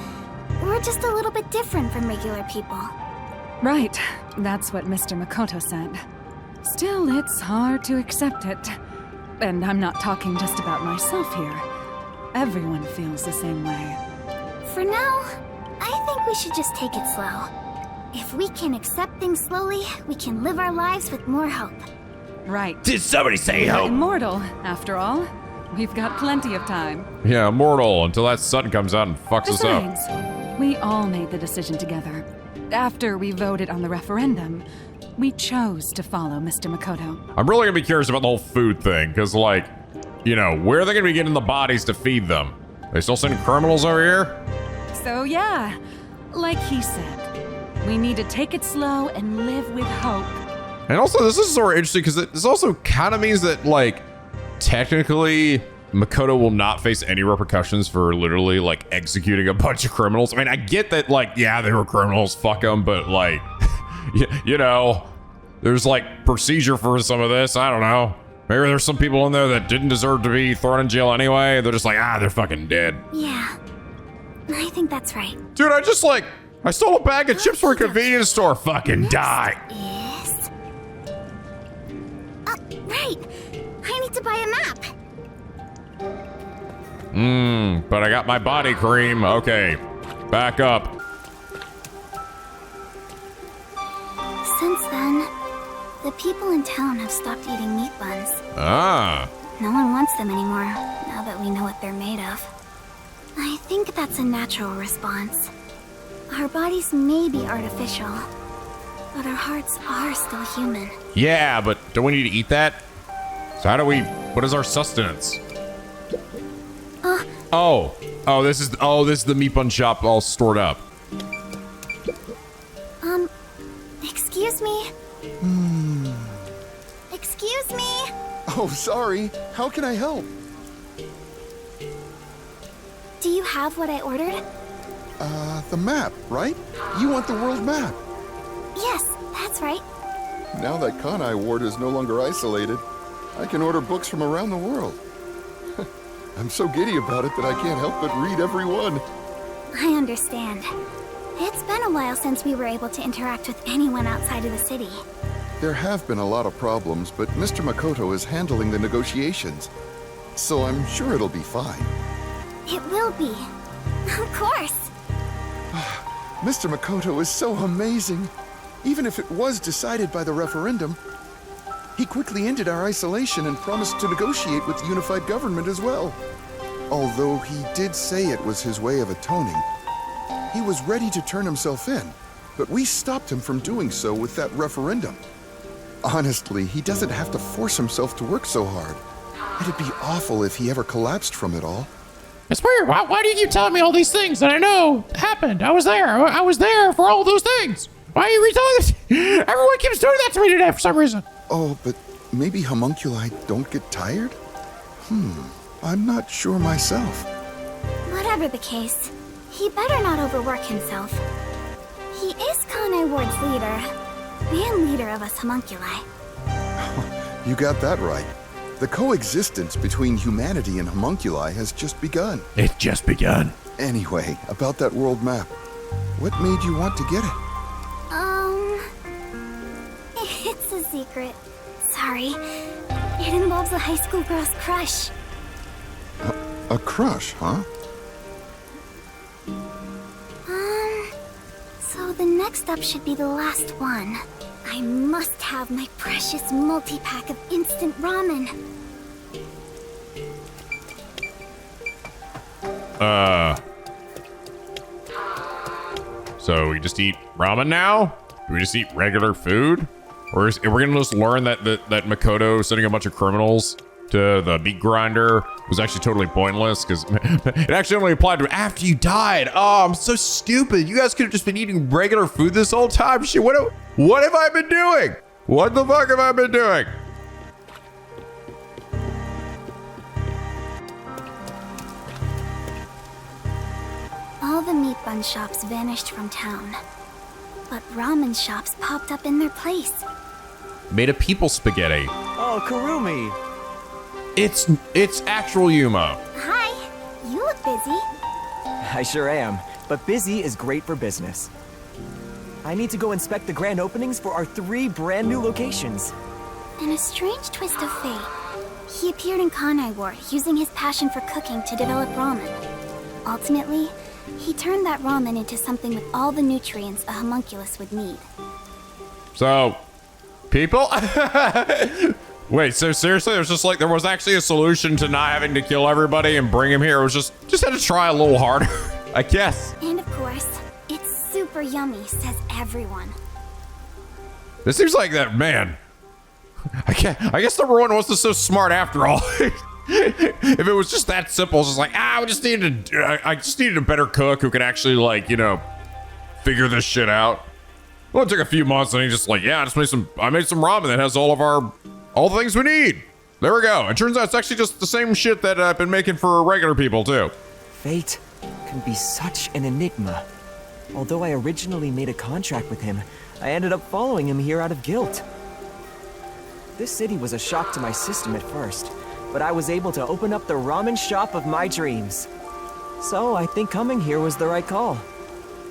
S3: We're just a little bit different from regular people.
S6: Right, that's what Mr. Makoto said. Still, it's hard to accept it. And I'm not talking just about myself here. Everyone feels the same way.
S3: For now, I think we should just take it slow. If we can accept things slowly, we can live our lives with more hope.
S6: Right.
S2: Did somebody say
S6: We're
S2: hope?
S6: immortal, after all. We've got plenty of time.
S1: Yeah, immortal until that sun comes out and fucks us up.
S6: Besides, we all made the decision together. After we voted on the referendum, we chose to follow Mr. Makoto.
S1: I'm really gonna be curious about the whole food thing, because like, you know, where are they gonna be getting the bodies to feed them? They still sending criminals over here?
S6: So yeah, like he said, we need to take it slow and live with hope.
S1: And also, this is sort of interesting because this also kind of means that, like, technically, Makoto will not face any repercussions for literally, like, executing a bunch of criminals. I mean, I get that, like, yeah, they were criminals, fuck them, but, like, you know, there's, like, procedure for some of this. I don't know. Maybe there's some people in there that didn't deserve to be thrown in jail anyway. They're just like, they're fucking dead.
S3: Yeah, I think that's right.
S1: Dude, I stole a bag of chips from a convenience store. Fucking die.
S3: Is... right. I need to buy a map.
S1: But I got my body cream. Okay, back up.
S3: Since then, the people in town have stopped eating meat buns.
S1: Ah.
S3: No one wants them anymore, now that we know what they're made of. I think that's a natural response. Our bodies may be artificial, but our hearts are still human.
S1: Yeah, but don't we need to eat that? So how do we, what is our sustenance? This is the meat bun shop all stored up.
S3: Excuse me? Excuse me?
S7: Oh, sorry. How can I help?
S3: Do you have what I ordered?
S7: The map, right? You want the world map.
S3: Yes, that's right.
S7: Now that Kanai Ward is no longer isolated, I can order books from around the world. I'm so giddy about it that I can't help but read every one.
S3: I understand. It's been a while since we were able to interact with anyone outside of the city.
S7: There have been a lot of problems, but Mr. Makoto is handling the negotiations. So I'm sure it'll be fine.
S3: It will be. Of course.
S7: Mr. Makoto is so amazing. Even if it was decided by the referendum, he quickly ended our isolation and promised to negotiate with the unified government as well. Although he did say it was his way of atoning, he was ready to turn himself in, but we stopped him from doing so with that referendum. Honestly, he doesn't have to force himself to work so hard. It'd be awful if he ever collapsed from it all.
S2: It's weird. Why do you keep telling me all these things that I know happened? I was there. I was there for all those things. Why are you retelling this? Everyone keeps doing that to me today for some reason.
S7: Oh, but maybe homunculi don't get tired? I'm not sure myself.
S3: Whatever the case, he better not overwork himself. He is Kanai Ward's leader, and leader of us homunculi.
S7: You got that right. The coexistence between humanity and homunculi has just begun.
S2: It's just begun.
S7: Anyway, about that world map. What made you want to get it?
S3: It's a secret. Sorry. It involves a high school girl's crush.
S7: A crush, huh?
S3: So the next up should be the last one. I must have my precious multi-pack of instant ramen.
S1: So we just eat ramen now? Do we just eat regular food? Or are we gonna just learn that Makoto sending a bunch of criminals to the meat grinder was actually totally pointless because it actually only applied to after you died. Oh, I'm so stupid. You guys could have just been eating regular food this whole time. Shit, what have I been doing? What the fuck have I been doing?
S3: All the meat bun shops vanished from town, but ramen shops popped up in their place.
S1: Made of people spaghetti.
S8: Oh, Kurumi!
S1: It's actual Yuma.
S3: Hi, you look busy.
S8: I sure am, but busy is great for business. I need to go inspect the grand openings for our 3 brand new locations.
S3: In a strange twist of fate, he appeared in Kanai Ward using his passion for cooking to develop ramen. Ultimately, he turned that ramen into something with all the nutrients a homunculus would need.
S1: So, people? Wait, so seriously, there was actually a solution to not having to kill everybody and bring him here. It was just had to try a little harder, I guess.
S3: And of course, it's super yummy, says everyone.
S1: This seems like that, man. I guess the one wasn't so smart after all. If it was just that simple, it's just like, I just needed a better cook who could actually, like, you know, figure this shit out. Well, it took a few months and he just like, yeah, I made some ramen that has all the things we need. There we go. It turns out it's actually just the same shit that I've been making for regular people too.
S8: Fate can be such an enigma. Although I originally made a contract with him, I ended up following him here out of guilt. This city was a shock to my system at first, but I was able to open up the ramen shop of my dreams. So I think coming here was the right call.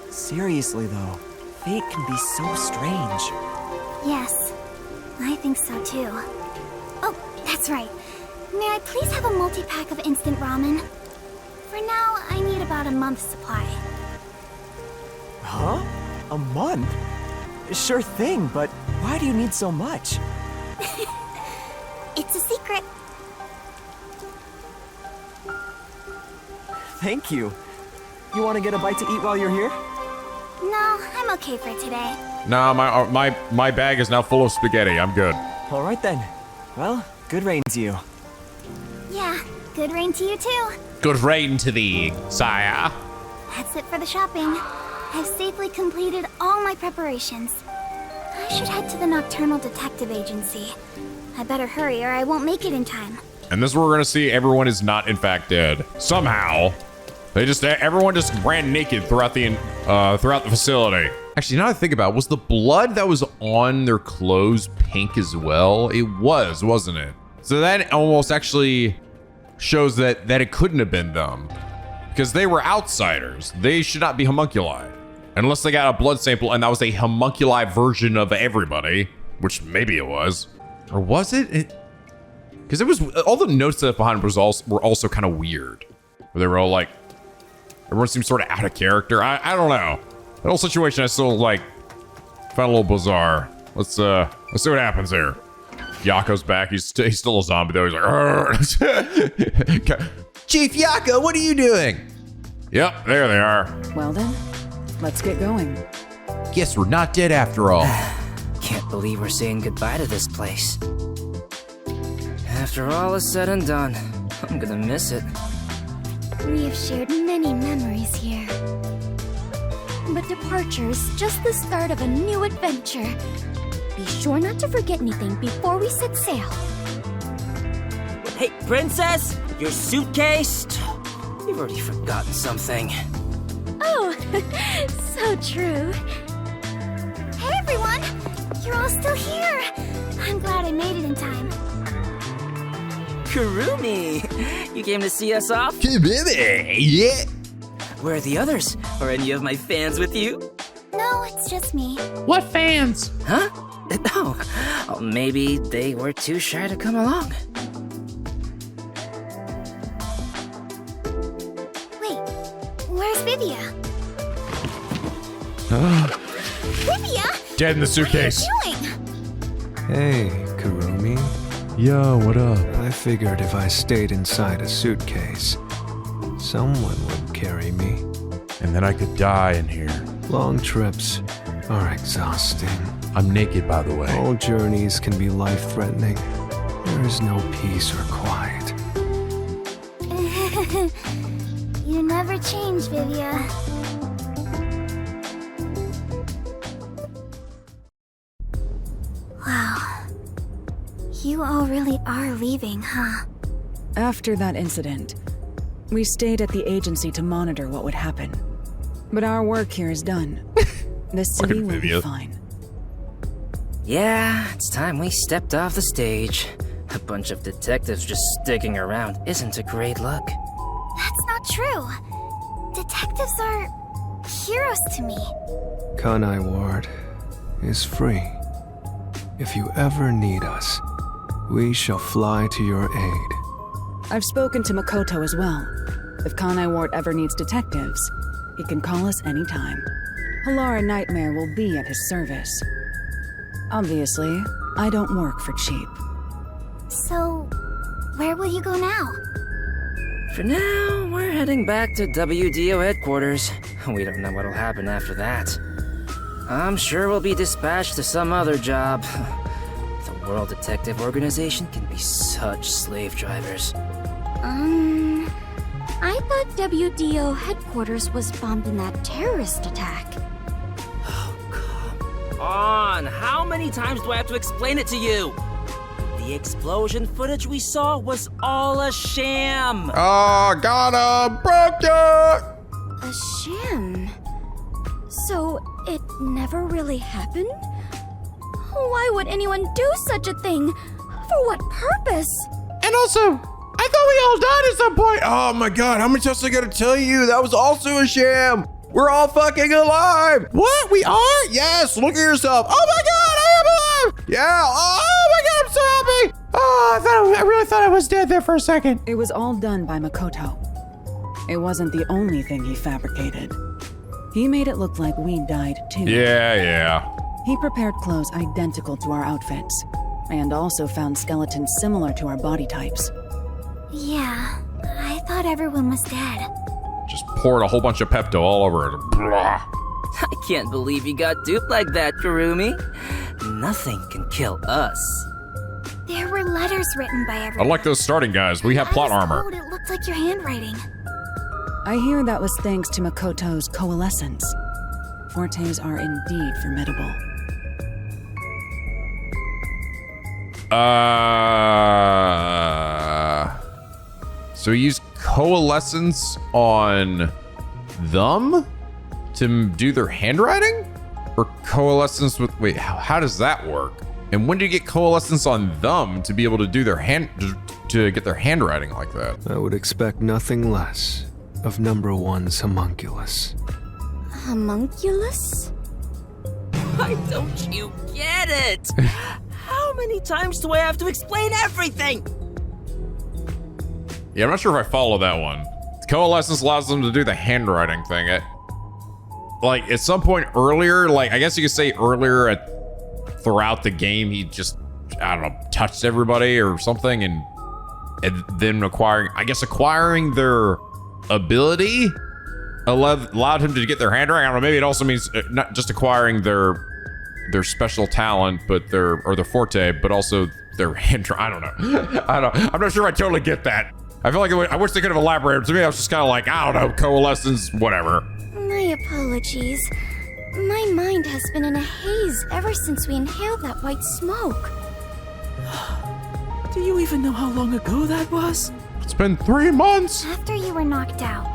S8: Seriously though, fate can be so strange.
S3: Yes, I think so too. Oh, that's right. May I please have a multi-pack of instant ramen? For now, I need about a month's supply.
S8: Huh? A month? Sure thing, but why do you need so much?
S3: It's a secret.
S8: Thank you. You want to get a bite to eat while you're here?
S3: No, I'm okay for today.
S1: Nah, my bag is now full of spaghetti. I'm good.
S8: All right then. Well, good rain to you.
S3: Yeah, good rain to you too.
S1: Good rain to thee, sire.
S3: That's it for the shopping. I've safely completed all my preparations. I should head to the Nocturnal Detective Agency. I better hurry or I won't make it in time.
S1: And this is where we're gonna see everyone is not in fact dead. Somehow, everyone just ran naked throughout the facility. Actually, now that I think about it, was the blood that was on their clothes pink as well? It was, wasn't it? So that almost actually shows that it couldn't have been them, because they were outsiders. They should not be homunculi, unless they got a blood sample and that was a homunculi version of everybody, which maybe it was, or was it? Because it was all the notes that behind were also kind of weird, where they were all like, everyone seems sort of out of character. I don't know. The whole situation I still like found a little bizarre. Let's see what happens here. Yako's back. He's still a zombie though. He's like, Chief Yako, what are you doing? Yep, there they are.
S6: Well then, let's get going.
S1: Guess we're not dead after all.
S9: Can't believe we're saying goodbye to this place. After all is said and done, I'm gonna miss it.
S3: We have shared many memories here. But departure's just the start of a new adventure. Be sure not to forget anything before we set sail.
S9: Hey, Princess! Your suitcase? You've already forgotten something.
S3: Oh, so true. Hey everyone! You're all still here! I'm glad I made it in time.
S9: Kurumi! You came to see us off?
S1: Yeah.
S9: Where are the others? Are any of my fans with you?
S3: No, it's just me.
S2: What fans?
S9: Huh? Oh, maybe they were too shy to come along.
S3: Wait, where's Vivia? Vivia?
S1: Dead in the suitcase.
S3: What are you doing?
S10: Hey, Kurumi.
S1: Yo, what up?
S10: I figured if I stayed inside a suitcase, someone would carry me.
S1: And then I could die in here.
S10: Long trips are exhausting.
S1: I'm naked, by the way.
S10: All journeys can be life-threatening. There is no peace or quiet.
S3: You never change, Vivia. Wow. You all really are leaving, huh?
S6: After that incident, we stayed at the agency to monitor what would happen. But our work here is done. The city will be fine.
S9: Yeah, it's time we stepped off the stage. A bunch of detectives just sticking around isn't a great look.
S3: That's not true. Detectives are heroes to me.
S10: Kanai Ward is free. If you ever need us, we shall fly to your aid.
S6: I've spoken to Makoto as well. If Kanai Ward ever needs detectives, he can call us anytime. Halara Nightmare will be at his service. Obviously, I don't work for cheap.
S3: So, where will you go now?
S9: For now, we're heading back to WDO headquarters. We don't know what'll happen after that. I'm sure we'll be dispatched to some other job. The World Detective Organization can be such slave drivers.
S3: I thought WDO headquarters was bombed in that terrorist attack.
S9: Oh, come on! How many times do I have to explain it to you? The explosion footage we saw was all a sham!
S1: Oh, got him! Broke it!
S3: A sham? So, it never really happened? Why would anyone do such a thing? For what purpose?
S2: And also, I thought we all died at some point.
S1: Oh my god, how many times I gotta tell you? That was also a sham! We're all fucking alive!
S2: What? We are?
S1: Yes, look at yourself! Oh my god, I am alive! Yeah, oh my god, I'm so happy!
S2: Oh, I really thought I was dead there for a second.
S6: It was all done by Makoto. It wasn't the only thing he fabricated. He made it look like we died too.
S1: Yeah.
S6: He prepared clothes identical to our outfits, and also found skeletons similar to our body types.
S3: Yeah, I thought everyone was dead.
S1: Just poured a whole bunch of Pepto all over it. Blah.
S9: I can't believe you got duped like that, Kurumi. Nothing can kill us.
S3: There were letters written by everyone.
S1: Unlike those starting guys, we have plot
S3: I was
S1: armor.
S3: told it looked like your handwriting.
S6: I hear that was thanks to Makoto's coalescence. Fortes are indeed formidable.
S1: So you use coalescence on them to do their handwriting? Or coalescence with, wait, how does that work? And when do you get coalescence on them to be able to do their to get their handwriting like that?
S10: I would expect nothing less of number one's homunculus.
S3: Homunculus?
S9: Why don't you get it? How many times do I have to explain everything?
S1: Yeah, I'm not sure if I follow that one. Coalescence allows them to do the handwriting thing. Like, at some point earlier, like, I guess you could say earlier throughout the game, he just, I don't know, touched everybody or something, and then acquiring their ability allowed him to get their handwriting. I don't know, maybe it also means not just acquiring their special talent, but their forte, but also their handwriting. I don't know. I'm not sure if I totally get that. I feel like I wish they could have elaborated. To me, I was just kind of like, I don't know, coalescence, whatever.
S3: My apologies. My mind has been in a haze ever since we inhaled that white smoke.
S9: Do you even know how long ago that was?
S1: It's been 3 months.
S3: After you were knocked out,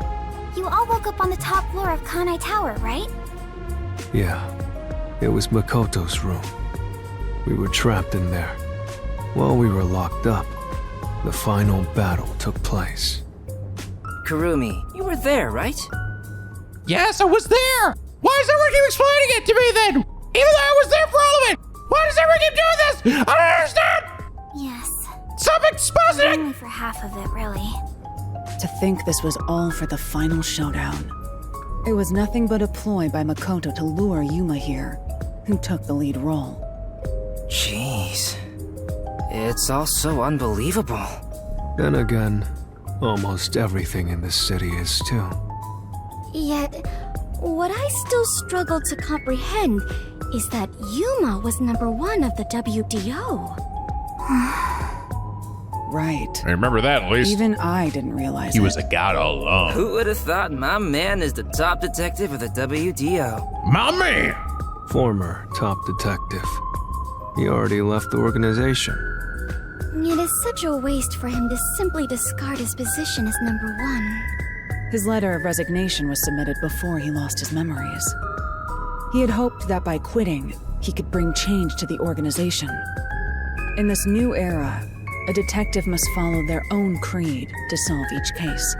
S3: you all woke up on the top floor of Kanai Tower, right?
S10: Yeah, it was Makoto's room. We were trapped in there. While we were locked up, the final battle took place.
S9: Kurumi, you were there, right?
S2: Yes, I was there! Why does everyone keep explaining it to me then? Even though I was there for all of it! Why does everyone keep doing this? I don't understand!
S3: Yes.
S2: Stop expositing!
S3: Only for half of it, really.
S6: To think this was all for the final showdown. It was nothing but a ploy by Makoto to lure Yuma here, who took the lead role.
S9: Jeez. It's all so unbelievable.
S10: Then again, almost everything in this city is too.
S3: Yet, what I still struggle to comprehend is that Yuma was number one of the WDO.
S6: Right.
S1: I remember that, at least.
S6: Even I didn't realize
S1: He
S6: it.
S1: was a god all along.
S9: Who would have thought my man is the top detective of the WDO?
S1: My man!
S10: Former top detective. He already left the organization.
S3: It is such a waste for him to simply discard his position as number one.
S6: His letter of resignation was submitted before he lost his memories. He had hoped that by quitting, he could bring change to the organization. In this new era, a detective must follow their own creed to solve each case.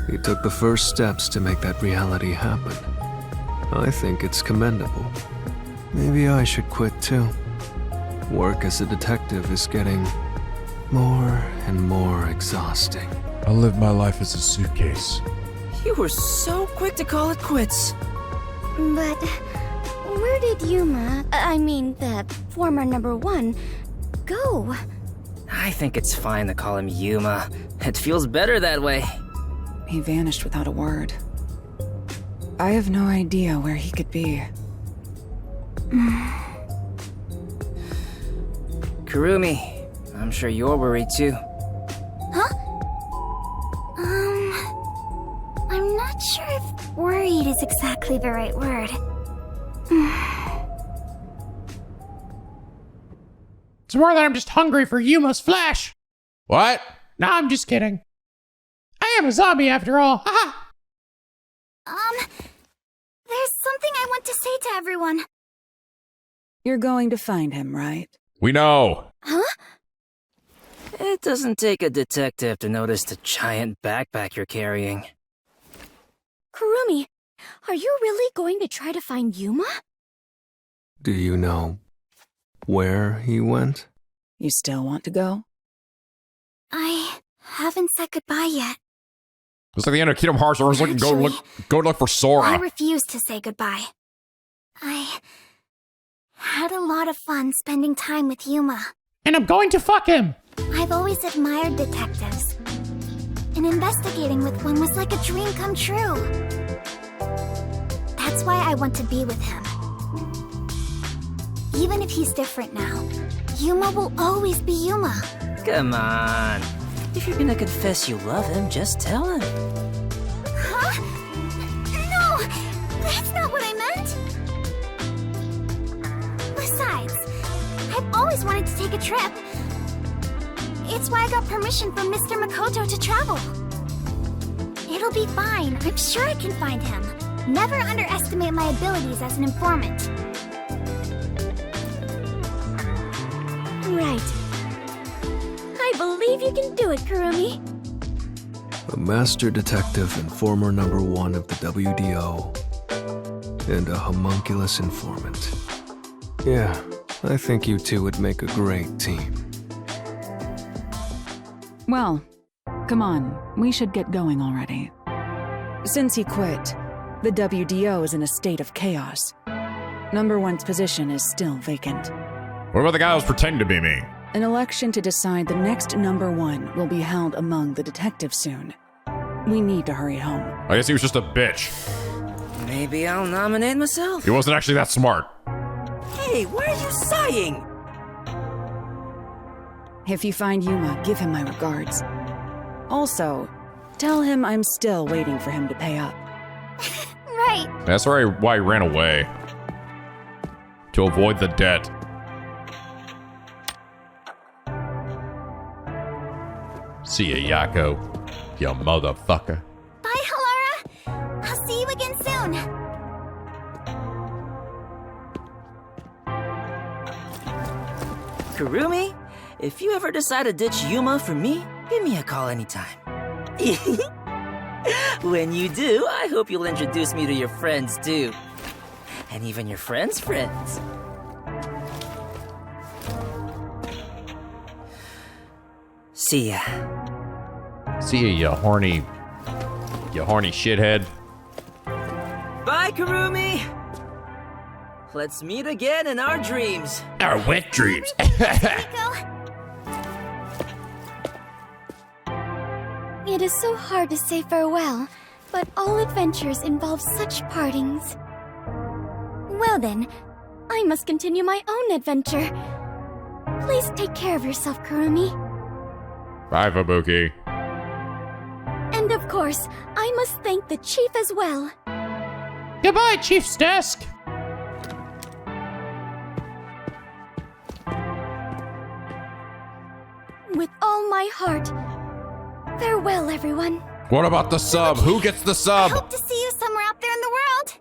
S10: He took the first steps to make that reality happen. I think it's commendable. Maybe I should quit too. Work as a detective is getting more and more exhausting.
S1: I live my life as a suitcase.
S9: You were so quick to call it quits.
S3: But where did Yuma, the former number one, go?
S9: I think it's fine to call him Yuma. It feels better that way.
S6: He vanished without a word. I have no idea where he could be.
S9: Kurumi, I'm sure you're worried too.
S3: Huh? I'm not sure if worried is exactly the right word.
S2: It's more that I'm just hungry for Yuma's flesh.
S1: What?
S2: No, I'm just kidding. I am a zombie after all. Haha.
S3: There's something I want to say to everyone.
S6: You're going to find him, right?
S1: We know.
S3: Huh?
S9: It doesn't take a detective to notice the giant backpack you're carrying.
S3: Kurumi, are you really going to try to find Yuma?
S10: Do you know where he went?
S6: You still want to go?
S3: I haven't said goodbye yet.
S1: It's like the end of Kingdom Hearts, where it's like go look for
S3: I
S1: Sora.
S3: refuse to say goodbye. I had a lot of fun spending time with Yuma.
S2: And I'm going to fuck him.
S3: I've always admired detectives. And investigating with one was like a dream come true. That's why I want to be with him. Even if he's different now, Yuma will always be Yuma.
S9: Come on. If you're gonna confess you love him, just tell him.
S3: Huh? No! That's not what I meant! Besides, I've always wanted to take a trip. It's why I got permission from Mr. Makoto to travel. It'll be fine. I'm sure I can find him. Never underestimate my abilities as an informant. Right. I believe you can do it, Kurumi.
S10: A master detective and former #1 of the WDO. And a homunculus informant. Yeah, I think you two would make a great team.
S6: Well, come on, we should get going already. Since he quit, the WDO is in a state of chaos. #1's position is still vacant.
S1: What about the guy who's pretending to be me?
S6: An election to decide the next #1 will be held among the detectives soon. We need to hurry home.
S1: I guess he was just a bitch.
S9: Maybe I'll nominate myself.
S1: He wasn't actually that smart.
S9: Hey, why are you sighing?
S6: If you find Yuma, give him my regards. Also, tell him I'm still waiting for him to pay up.
S3: Right.
S1: That's why he ran away. To avoid the debt. See ya, Yako. You motherfucker.
S3: Bye, Halara. I'll see you again soon.
S9: Kurumi, if you ever decide to ditch Yuma for me, give me a call anytime. When you do, I hope you'll introduce me to your friends too. And even your friends' friends. See ya.
S1: See ya, you horny shithead.
S9: Bye, Kurumi! Let's meet again in our dreams.
S1: Our wet dreams.
S3: It is so hard to say farewell, but all adventures involve such partings. Well then, I must continue my own adventure. Please take care of yourself, Kurumi.
S1: Bye, Fubuki.
S3: And of course, I must thank the chief as well.
S2: Goodbye, Chief's desk.
S3: With all my heart. Farewell, everyone.
S1: What about the sub? Who gets the
S3: I
S1: sub?
S3: hope to see you somewhere out there in the world.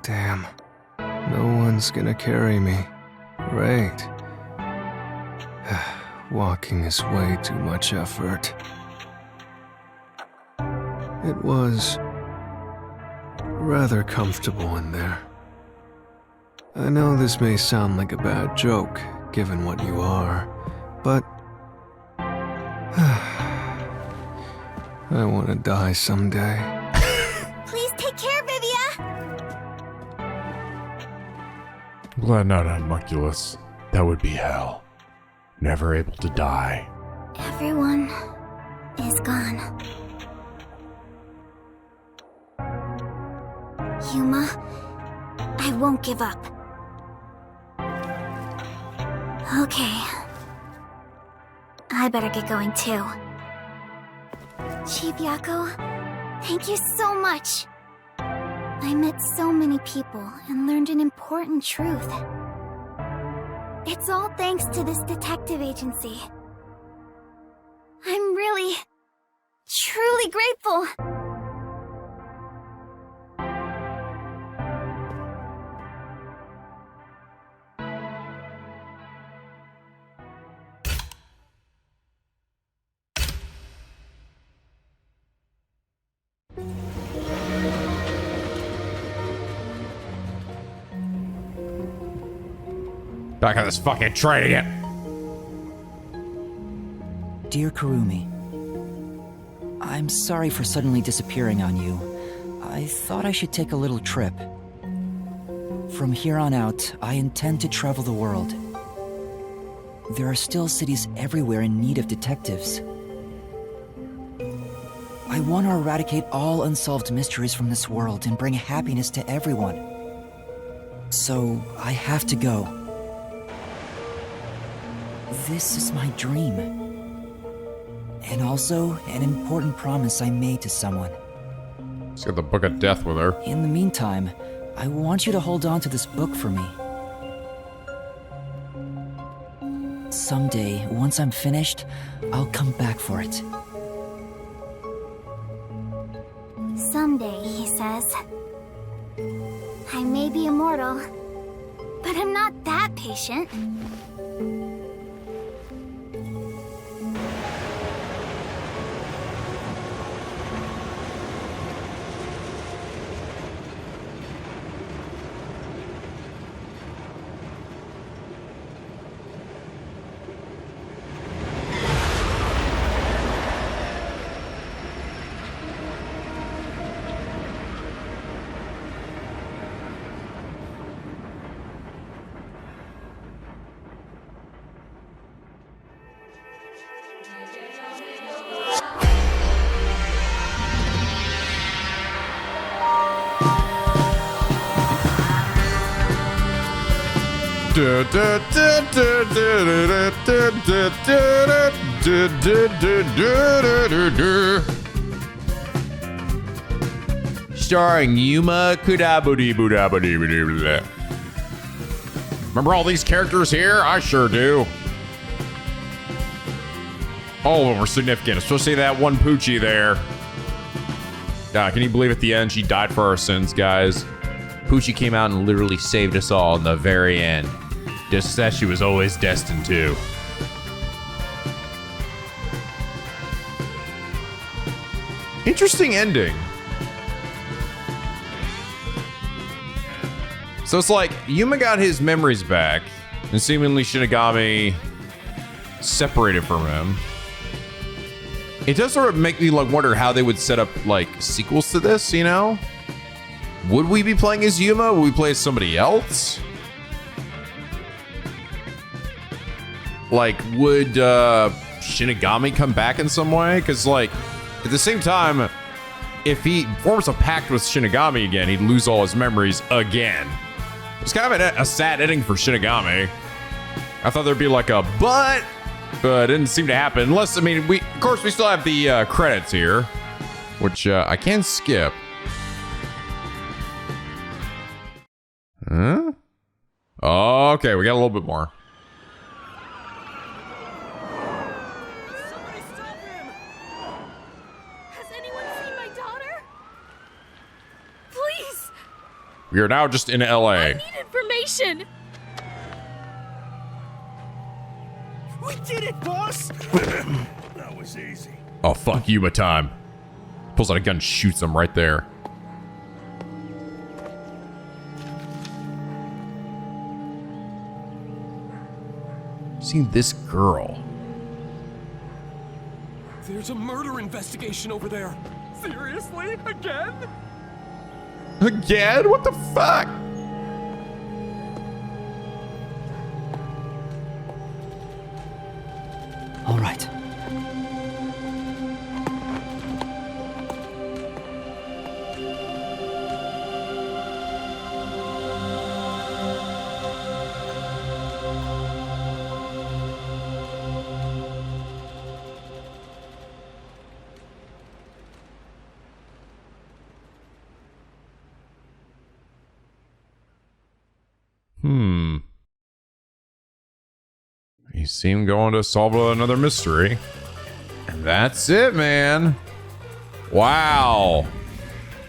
S10: Damn. No one's gonna carry me. Great. Walking is way too much effort. It was rather comfortable in there. I know this may sound like a bad joke, given what you are, but I want to die someday.
S3: Please take care, Vivia.
S1: Glad not homunculus. That would be hell. Never able to die.
S3: Everyone is gone. Yuma, I won't give up. Okay. I better get going too. Chief Yako, thank you so much. I met so many people and learned an important truth. It's all thanks to this detective agency. I'm really, truly grateful.
S1: Back on this fucking train again.
S4: Dear Kurumi, I'm sorry for suddenly disappearing on you. I thought I should take a little trip. From here on out, I intend to travel the world. There are still cities everywhere in need of detectives. I want to eradicate all unsolved mysteries from this world and bring happiness to everyone. So, I have to go. This is my dream. And also, an important promise I made to someone.
S1: She's got the Book of Death with her.
S4: In the meantime, I want you to hold on to this book for me. Someday, once I'm finished, I'll come back for it.
S3: Someday, he says. I may be immortal, but I'm not that patient.
S1: Starring Yuma Kokohead. Remember all these characters here? I sure do. All of them are significant, especially that one Pucci there. Can you believe at the end she died for our sins, guys? Pucci came out and literally saved us all in the very end. Just as she was always destined to. Interesting ending. So it's like Yuma got his memories back, and seemingly Shinigami separated from him. It does sort of make me like wonder how they would set up like sequels to this, you know? Would we be playing as Yuma? Would we play as somebody else? Like, would Shinigami come back in some way? Because, like, at the same time, if he forms a pact with Shinigami again, he'd lose all his memories again. It's kind of a sad ending for Shinigami. I thought there'd be like a but it didn't seem to happen. Unless, I mean, of course, we still have the credits here, which I can skip. Huh? Okay, we got a little bit more.
S11: Somebody stop him! Has anyone seen my daughter? Please!
S1: We are now just in LA.
S11: I need information!
S5: We did it, boss! That was easy.
S1: Oh, fuck, Yuma time. Pulls out a gun and shoots him right there. Seen this girl.
S12: There's a murder investigation over there. Seriously? Again?
S1: Again? What the fuck?
S4: All right.
S1: You see him going to solve another mystery. And that's it, man. Wow.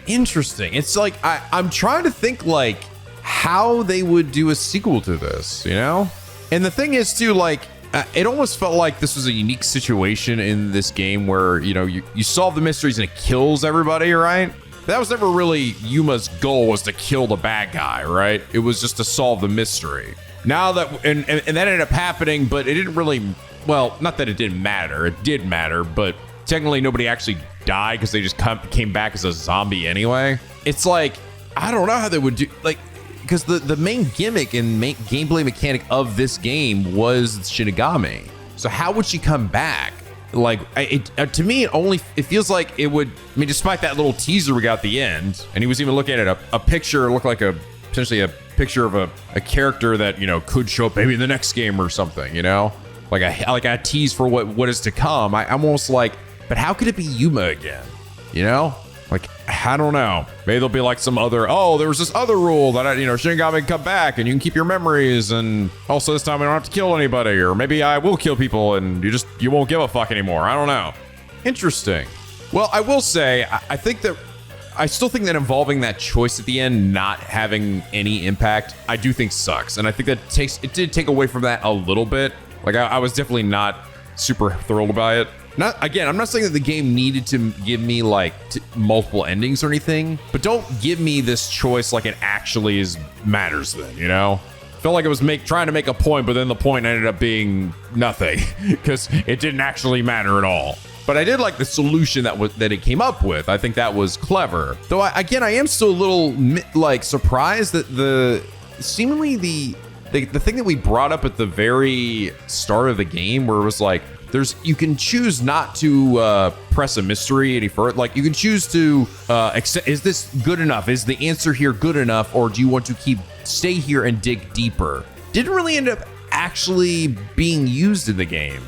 S1: Interesting. It's like, I'm trying to think like how they would do a sequel to this, you know? And the thing is too, like, it almost felt like this was a unique situation in this game where, you know, you solve the mysteries and it kills everybody, right? That was never really Yuma's goal, was to kill the bad guy, right? It was just to solve the mystery. now that, and that ended up happening, but it didn't really, well, not that it didn't matter. It did matter, but technically nobody actually died because they just came back as a zombie anyway. It's like, I don't know how they would do, like, because the main gimmick and main gameplay mechanic of this game was Shinigami. So how would she come back? Like, to me, it feels like it would, I mean, despite that little teaser we got at the end, and he was even looking at a picture, looked like potentially a picture of a character that, you know, could show up maybe in the next game or something, you know? Like a tease for what is to come. I'm almost like, but how could it be Yuma again? You know? Like, I don't know. Maybe there'll be like some other, oh, there was this other rule that, Shinigami can come back and you can keep your memories, and also this time we don't have to kill anybody, or maybe I will kill people and you won't give a fuck anymore. I don't know. Interesting. Well, I will say, I still think that involving that choice at the end not having any impact, I do think sucks. And I think that it did take away from that a little bit. Like, I was definitely not super thrilled by it. I'm not saying that the game needed to give me like multiple endings or anything, but don't give me this choice like it actually matters then, you know? Felt like it was trying to make a point, but then the point ended up being nothing because it didn't actually matter at all. But I did like the solution that it came up with. I think that was clever. Though I am still a little like surprised that the thing that we brought up at the very start of the game, where it was like, you can choose not to press a mystery any further. Like, you can choose to accept, is this good enough? Is the answer here good enough? Or do you want to stay here and dig deeper? Didn't really end up actually being used in the game.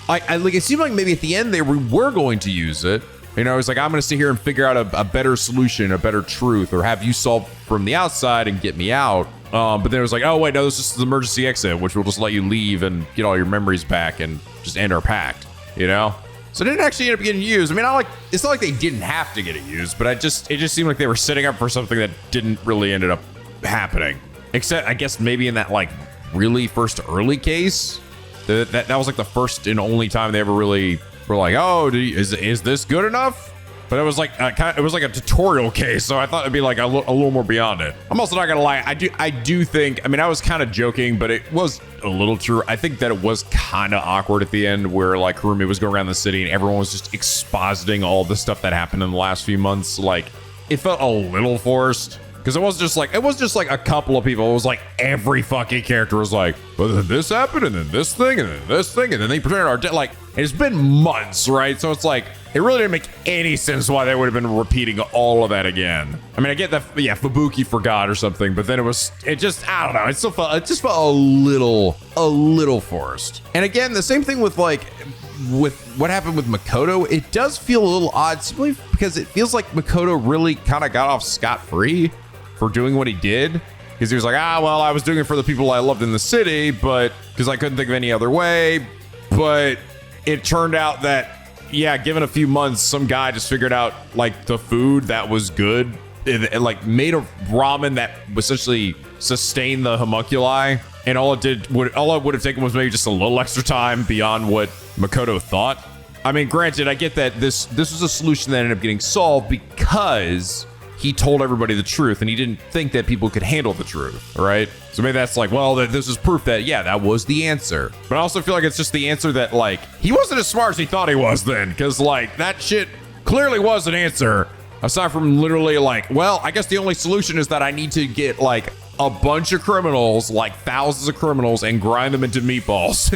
S1: Like, it seemed like maybe at the end they were going to use it. You know, it's like, I'm going to sit here and figure out a better solution, a better truth, or have you solve from the outside and get me out. But then it was like, oh wait, no, this is just the emergency exit, which will just let you leave and get all your memories back and just end our pact, you know? So it didn't actually end up getting used. I mean, it's not like they didn't have to get it used, but it just seemed like they were setting up for something that didn't really ended up happening. Except, I guess, maybe in that like really first early case, that was like the first and only time they ever really were like, oh, is this good enough? But it was like it was like a tutorial case, so I thought it'd be like a little more beyond it. I'm also not gonna lie, I do think, I mean, I was kind of joking, but it was a little true. I think that it was kind of awkward at the end, where like Kurumi was going around the city and everyone was just expositing all the stuff that happened in the last few months. Like, it felt a little forced. Because it was just like a couple of people. It was like every fucking character was like, well, then this happened, and then this thing, and then this thing, and then they pretended our dead. Like, it's been months, right? So it's like, it really didn't make any sense why they would have been repeating all of that again. I mean, I get that, yeah, Fubuki forgot or something, but then I don't know. It just felt a little forced. And again, the same thing with what happened with Makoto. It does feel a little odd, simply because it feels like Makoto really kind of got off scot-free for doing what he did, because he was like, well, I was doing it for the people I loved in the city, but because I couldn't think of any other way. But it turned out that, yeah, given a few months, some guy just figured out like the food that was good, and like made a ramen that essentially sustained the homunculi, and all it would have taken was maybe just a little extra time beyond what Makoto thought. I mean, granted, I get that this was a solution that ended up getting solved because he told everybody the truth, and he didn't think that people could handle the truth, right? So maybe that's like, well, this is proof that, yeah, that was the answer. But I also feel like it's just the answer that, like, he wasn't as smart as he thought he was then, because, like, that shit clearly was an answer, aside from literally, like, well, I guess the only solution is that I need to get, like, a bunch of criminals, like thousands of criminals, and grind them into meatballs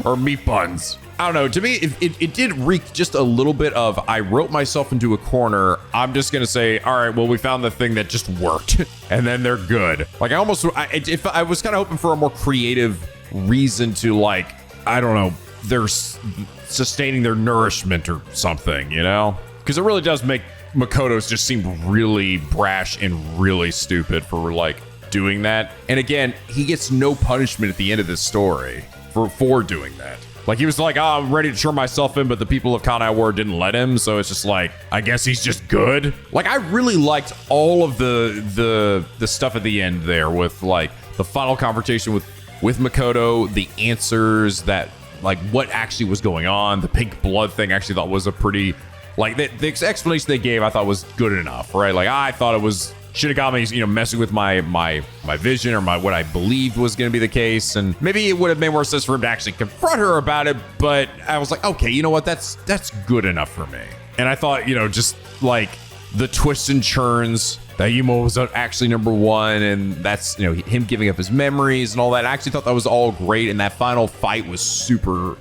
S1: or meat buns. I don't know. To me, it did reek just a little bit of, I wrote myself into a corner. I'm just going to say, all right, well, we found the thing that just worked, and then they're good. Like, I was kind of hoping for a more creative reason to, like, I don't know, they're sustaining their nourishment or something, you know? Because it really does make Makoto's just seem really brash and really stupid for, like, doing that. And again, he gets no punishment at the end of this story for doing that. Like, he was like, oh, I'm ready to turn myself in, but the people of Kanai Ward didn't let him, so it's just like, I guess he's just good. Like, I really liked all of the stuff at the end there with, like, the final confrontation with Makoto, the answers that, like, what actually was going on, the pink blood thing I actually thought was a pretty, like, the explanation they gave I thought was good enough, right? Like, I thought it was Shinigami's, messing with my vision or what I believed was going to be the case. And maybe it would have made more sense for him to actually confront her about it. But I was like, okay, you know what? That's good enough for me. And I thought, just like the twists and turns that Yuma was actually number one, and that's him giving up his memories and all that. I actually thought that was all great, and that final fight was super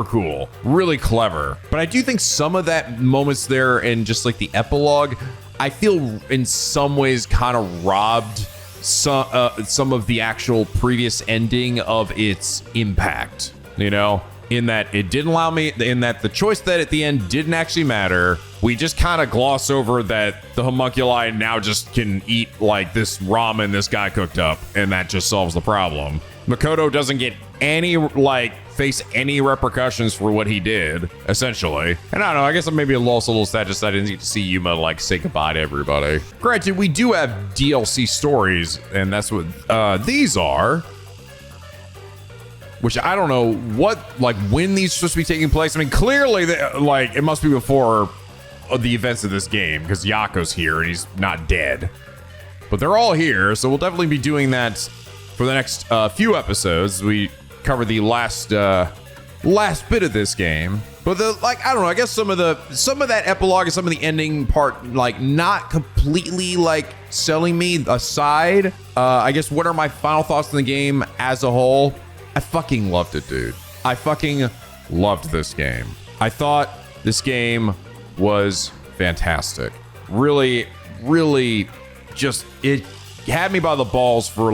S1: cool, really clever. But I do think some of that moments there and just like the epilogue, I feel in some ways kind of robbed some of the actual previous ending of its impact. In that it didn't allow me, in that the choice that at the end didn't actually matter. We just kind of gloss over that the homunculi now just can eat like this ramen this guy cooked up, and that just solves the problem. Makoto doesn't get face any repercussions for what he did, essentially. And I don't know, I guess I'm maybe also a little sad just that I didn't get to see Yuma say goodbye to everybody. Granted, we do have DLC stories, and that's what these are. Which I don't know when these are supposed to be taking place. I mean, clearly, it must be before the events of this game because Yako's here and he's not dead. But they're all here, so we'll definitely be doing that for the next few episodes. We cover the last bit of this game. But I don't know. I guess some of that epilogue and some of the ending part, not completely selling me aside. I guess what are my final thoughts on the game as a whole? I fucking loved it, dude. I fucking loved this game. I thought this game was fantastic. Really, really just, it had me by the balls for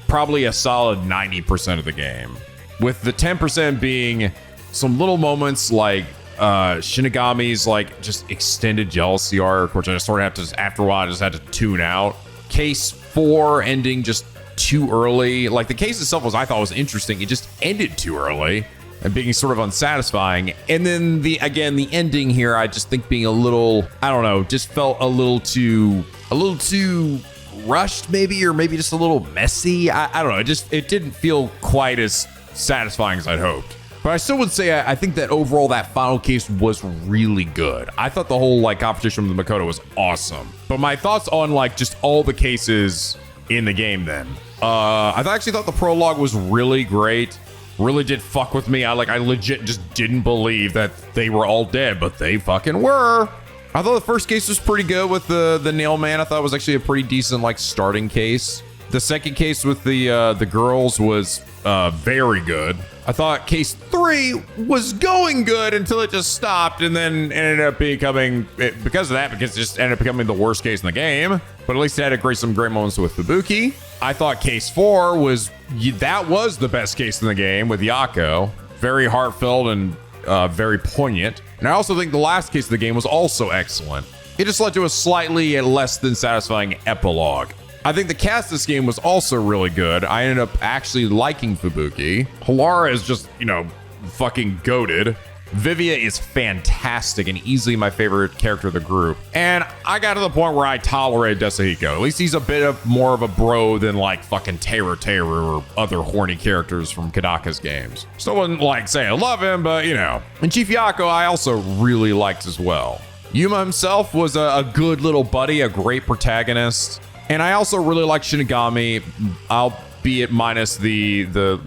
S1: probably a solid 90% of the game. With the 10% being some little moments Shinigami's just extended jealousy arc, which I just sort of have to, after a while, I just had to tune out. Case 4 ending just too early. The case itself I thought was interesting. It just ended too early and being sort of unsatisfying. And then the ending here, I just think being a little, I don't know, just felt a little too rushed maybe, or maybe just a little messy. I don't know. It didn't feel quite as satisfying as I'd hoped. But I still would say I think that overall that final case was really good. I thought the whole competition with Makoto was awesome. But my thoughts on just all the cases in the game then. I actually thought the prologue was really great. Really did fuck with me. I legit just didn't believe that they were all dead, but they fucking were. I thought the first case was pretty good with the nail man. I thought it was actually a pretty decent starting case. The second case with the girls was very good. I thought case 3 was going good until it just stopped, and then ended up becoming, because it just ended up becoming the worst case in the game. But at least it had some great moments with Fubuki. I thought case 4 was the best case in the game with Yako. Very heartfelt and very poignant. And I also think the last case of the game was also excellent. It just led to a slightly less than satisfying epilogue. I think the cast of this game was also really good. I ended up actually liking Fubuki. Halara is just, fucking goated. Vivia is fantastic and easily my favorite character of the group. And I got to the point where I tolerate Desahiko. At least he's a bit more of a bro than fucking Teru or other horny characters from Kodaka's games. Still wouldn't say I love him, but And Chief Yako I also really liked as well. Yuma himself was a good little buddy, a great protagonist. And I also really like Shinigami, albeit minus the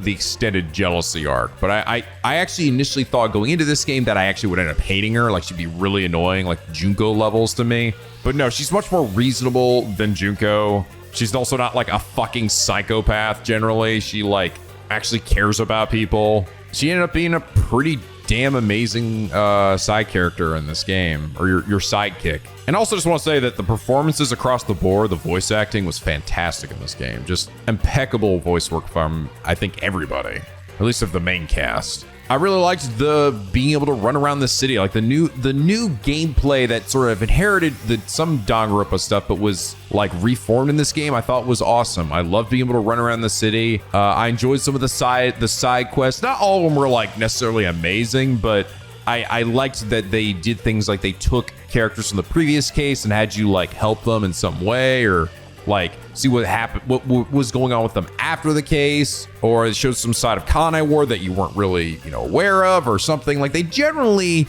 S1: extended jealousy arc. But I actually initially thought going into this game that I actually would end up hating her. She'd be really annoying, Junko levels to me. But no, she's much more reasonable than Junko. She's also not a fucking psychopath generally. She actually cares about people. She ended up being a pretty damn amazing side character in this game, or your sidekick. And also just want to say that the performances across the board, the voice acting was fantastic in this game. Just impeccable voice work from, I think, everybody, at least of the main cast. I really liked the being able to run around the city, the new gameplay that sort of inherited some Danganronpa stuff, but was reformed in this game. I thought was awesome. I loved being able to run around the city. I enjoyed some of the side quests. Not all of them were necessarily amazing, but I liked that they did things they took characters from the previous case and had you help them in some way, or see what happened, what was going on with them after the case, or it showed some side of Kanai Ward that you weren't really aware of, or something. They generally,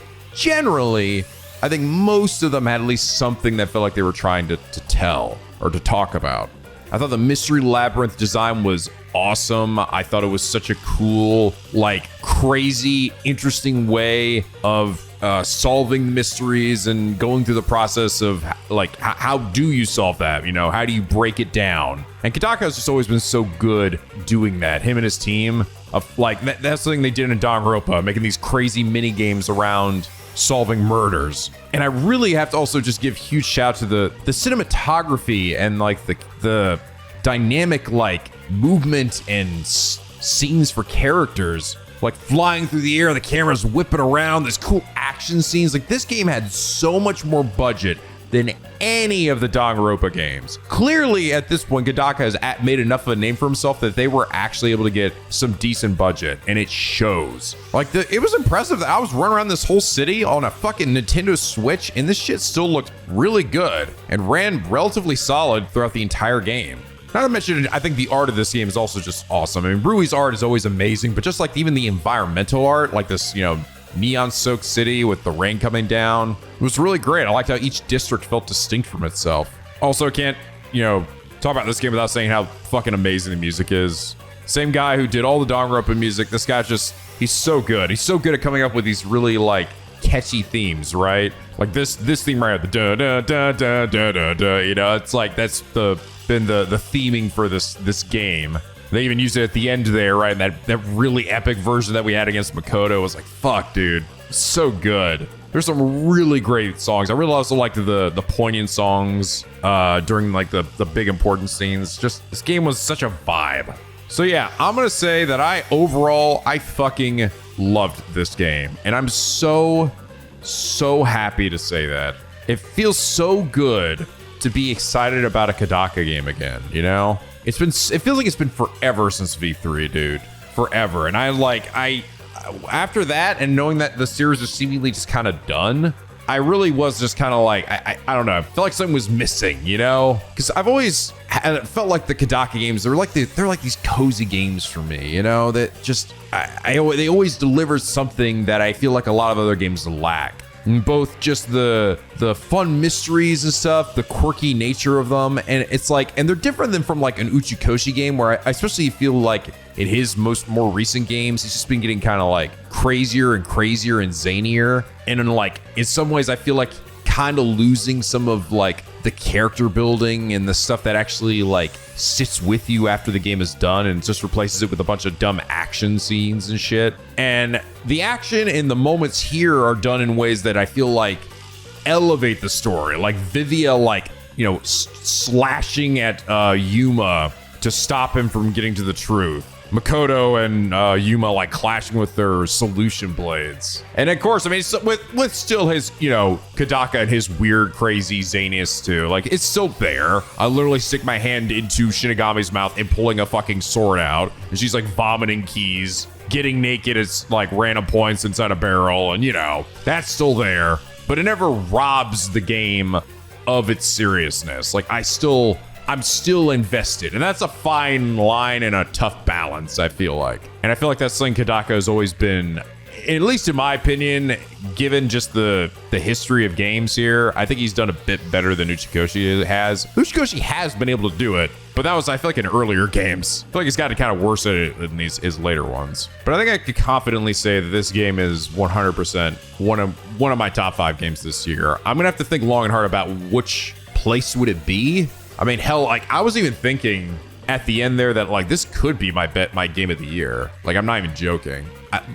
S1: I think most of them had at least something that felt like they were trying to tell. or to talk about. I thought the Mystery Labyrinth design was awesome. I thought it was such a cool, like, crazy, interesting way of solving mysteries and going through the process of, like, how do you solve that? You know, how do you break it down? And Kodaka has just always been so good doing that. Him and his team, of like, that's the thing they did in Danganronpa, making these crazy mini games around solving murders. And I really have to also just give huge shout to the cinematography and like the dynamic like movement and scenes for characters, like flying through the air and the camera's whipping around, this cool action scenes. Like, this game had so much more budget than any of the Danganronpa games. Clearly, at this point, Kodaka has made enough of a name for himself that they were actually able to get some decent budget, and it shows. Like, it was impressive that I was running around this whole city on a fucking Nintendo Switch, and this shit still looked really good and ran relatively solid throughout the entire game. Not to mention, I think the art of this game is also just awesome. I mean, Rui's art is always amazing, but just like even the environmental art, like this, you know, neon-soaked city with the rain coming down, it was really great. I liked how each district felt distinct from itself. Also, can't, you know, talk about this game without saying how fucking amazing the music is. Same guy who did all the Danganronpa music. This guy's just, he's so good. He's so good at coming up with these really, like, catchy themes, right? Like this theme right here, the da da da da da da da. You know, it's like that's been the theming for this game. They even used it at the end there, right? That really epic version that we had against Makoto was like, fuck, dude, so good. There's some really great songs. I really also liked the poignant songs during like the big important scenes. Just this game was such a vibe. So yeah, I'm gonna say that I fucking loved this game, and I'm so happy to say that. It feels so good to be excited about a Kodaka game again, you know? It feels like it's been forever since V3, dude. Forever. And after that, and knowing that the series is seemingly just kind of done, I really was just kind of like, I don't know, I felt like something was missing, you know? Because I've always felt like the Kodaka games, they're like these cozy games for me, you know? That just, they always deliver something that I feel like a lot of other games lack. Both just the fun mysteries and stuff, the quirky nature of them, and it's like, and they're different than from like an Uchikoshi game, where I especially feel like in his more recent games, he's just been getting kind of like crazier and zanier, and in some ways I feel like kind of losing some of like the character building and the stuff that actually like sits with you after the game is done, and just replaces it with a bunch of dumb action scenes and shit. And the action and the moments here are done in ways that I feel like elevate the story. Like Vivia, like, you know, slashing at Yuma to stop him from getting to the truth. Makoto and Yuma like clashing with their solution blades. And of course, I mean, with still his, you know, Kodaka and his weird, crazy zaniness too. Like, it's still there. I literally stick my hand into Shinigami's mouth and pulling a fucking sword out. And she's like vomiting keys, getting naked at like random points inside a barrel. And, you know, that's still there. But it never robs the game of its seriousness. Like, I'm still invested, and that's a fine line and a tough balance, I feel like. And I feel like that's something Kodaka has always been, at least in my opinion, given just the history of games here, I think he's done a bit better than Uchikoshi has. Uchikoshi has been able to do it, but that was, I feel like, in earlier games. I feel like he's gotten kind of worse at it in his later ones. But I think I could confidently say that this game is 100% one of my top 5 games this year. I'm gonna have to think long and hard about which place would it be. I mean, hell, like, I was even thinking at the end there that, like, this could be my game of the year. Like, I'm not even joking.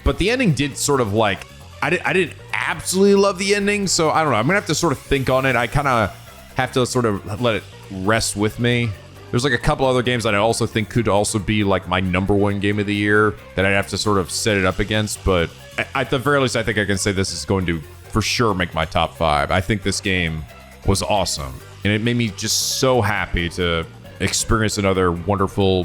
S1: But the ending did sort of, like, I didn't absolutely love the ending, so I don't know. I'm gonna have to sort of think on it. I kind of have to sort of let it rest with me. There's, like, a couple other games that I also think could also be, like, my #1 game of the year that I'd have to sort of set it up against. But at the very least, I think I can say this is going to, for sure, make my top 5. I think this game was awesome. And it made me just so happy to experience another wonderful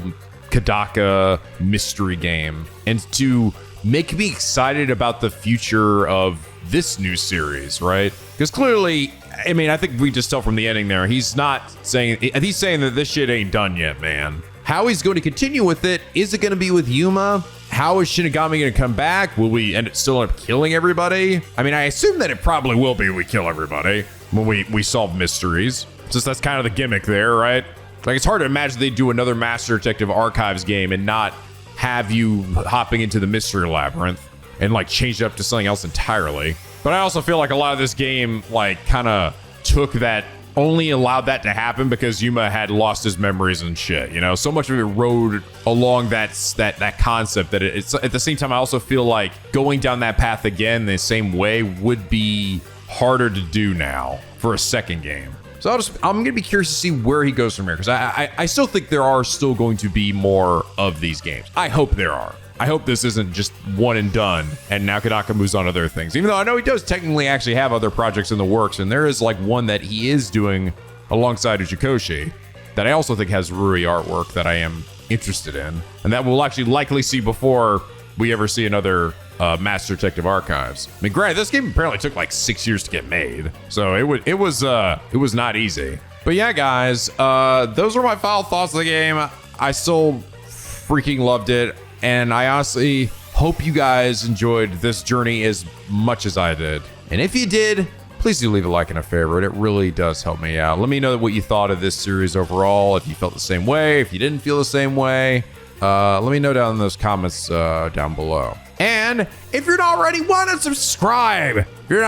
S1: Kodaka mystery game, and to make me excited about the future of this new series, right? Because clearly, I mean, I think we just tell from the ending there, he's saying that this shit ain't done yet, man. How he's going to continue with it, is it going to be with Yuma? How is Shinigami going to come back? Will we still end up killing everybody? I mean, I assume that it probably will be we kill everybody when we solve mysteries. Just that's kind of the gimmick there, right? Like, it's hard to imagine they do another Master Detective Archives game and not have you hopping into the Mystery Labyrinth and like change it up to something else entirely. But I also feel like a lot of this game like kind of took that, only allowed that to happen because Yuma had lost his memories and shit, you know? So much of it rode along that concept that it's at the same time, I also feel like going down that path again the same way would be harder to do now for a second game. So I'm going to be curious to see where he goes from here, because I still think there are still going to be more of these games. I hope there are. I hope this isn't just one and done, and now Konaka moves on to other things. Even though I know he does technically actually have other projects in the works, and there is like one that he is doing alongside Ujikoshi that I also think has Rui artwork that I am interested in, and that we'll actually likely see before we ever see another Master Detective Archives. I mean, granted, this game apparently took like 6 years to get made, so it was not easy. But yeah, guys, those are my final thoughts of the game. I still freaking loved it, and I honestly hope you guys enjoyed this journey as much as I did. And if you did, please do leave a like and a favorite. It really does help me out. Let me know what you thought of this series overall. If you felt the same way, if you didn't feel the same way, let me know down in those comments down below. And if you're not already, why not subscribe? If you're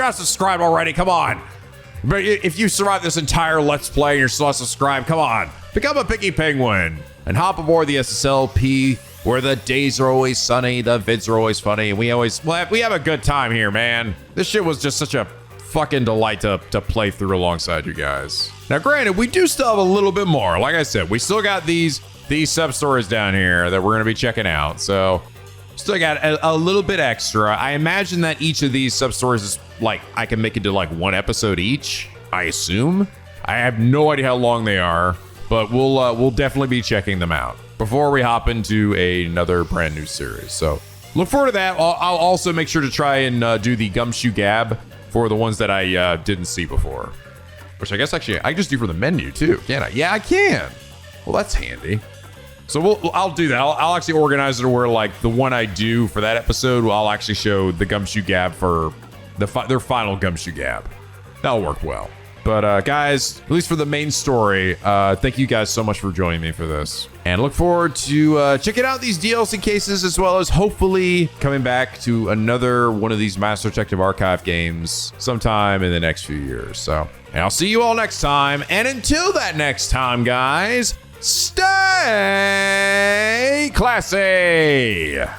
S1: not subscribed already, come on. But if you survived this entire Let's Play and you're still not subscribed, come on. Become a picky penguin and hop aboard the SSLP, where the days are always sunny, the vids are always funny, and we have a good time here, man. This shit was just such a fucking delight to play through alongside you guys. Now, granted, we do still have a little bit more. Like I said, we still got these sub-stories down here that we're going to be checking out. So, still got a little bit extra. I imagine that each of these sub-stories is like, I can make it to like one episode each, I assume. I have no idea how long they are, but we'll definitely be checking them out before we hop into another brand new series. So look forward to that. I'll also make sure to try and do the Gumshoe Gab for the ones that I didn't see before, which I guess actually I just do for the menu too, can't I? Yeah, I can. Well, that's handy. So I'll do that. I'll actually organize it where like the one I do for that episode, I'll actually show the Gumshoe Gab for their final Gumshoe Gab. That'll work well. But guys, at least for the main story, thank you guys so much for joining me for this. And look forward to checking out these DLC cases, as well as hopefully coming back to another one of these Master Detective Archive games sometime in the next few years. So, and I'll see you all next time. And until that next time, guys, stay classy.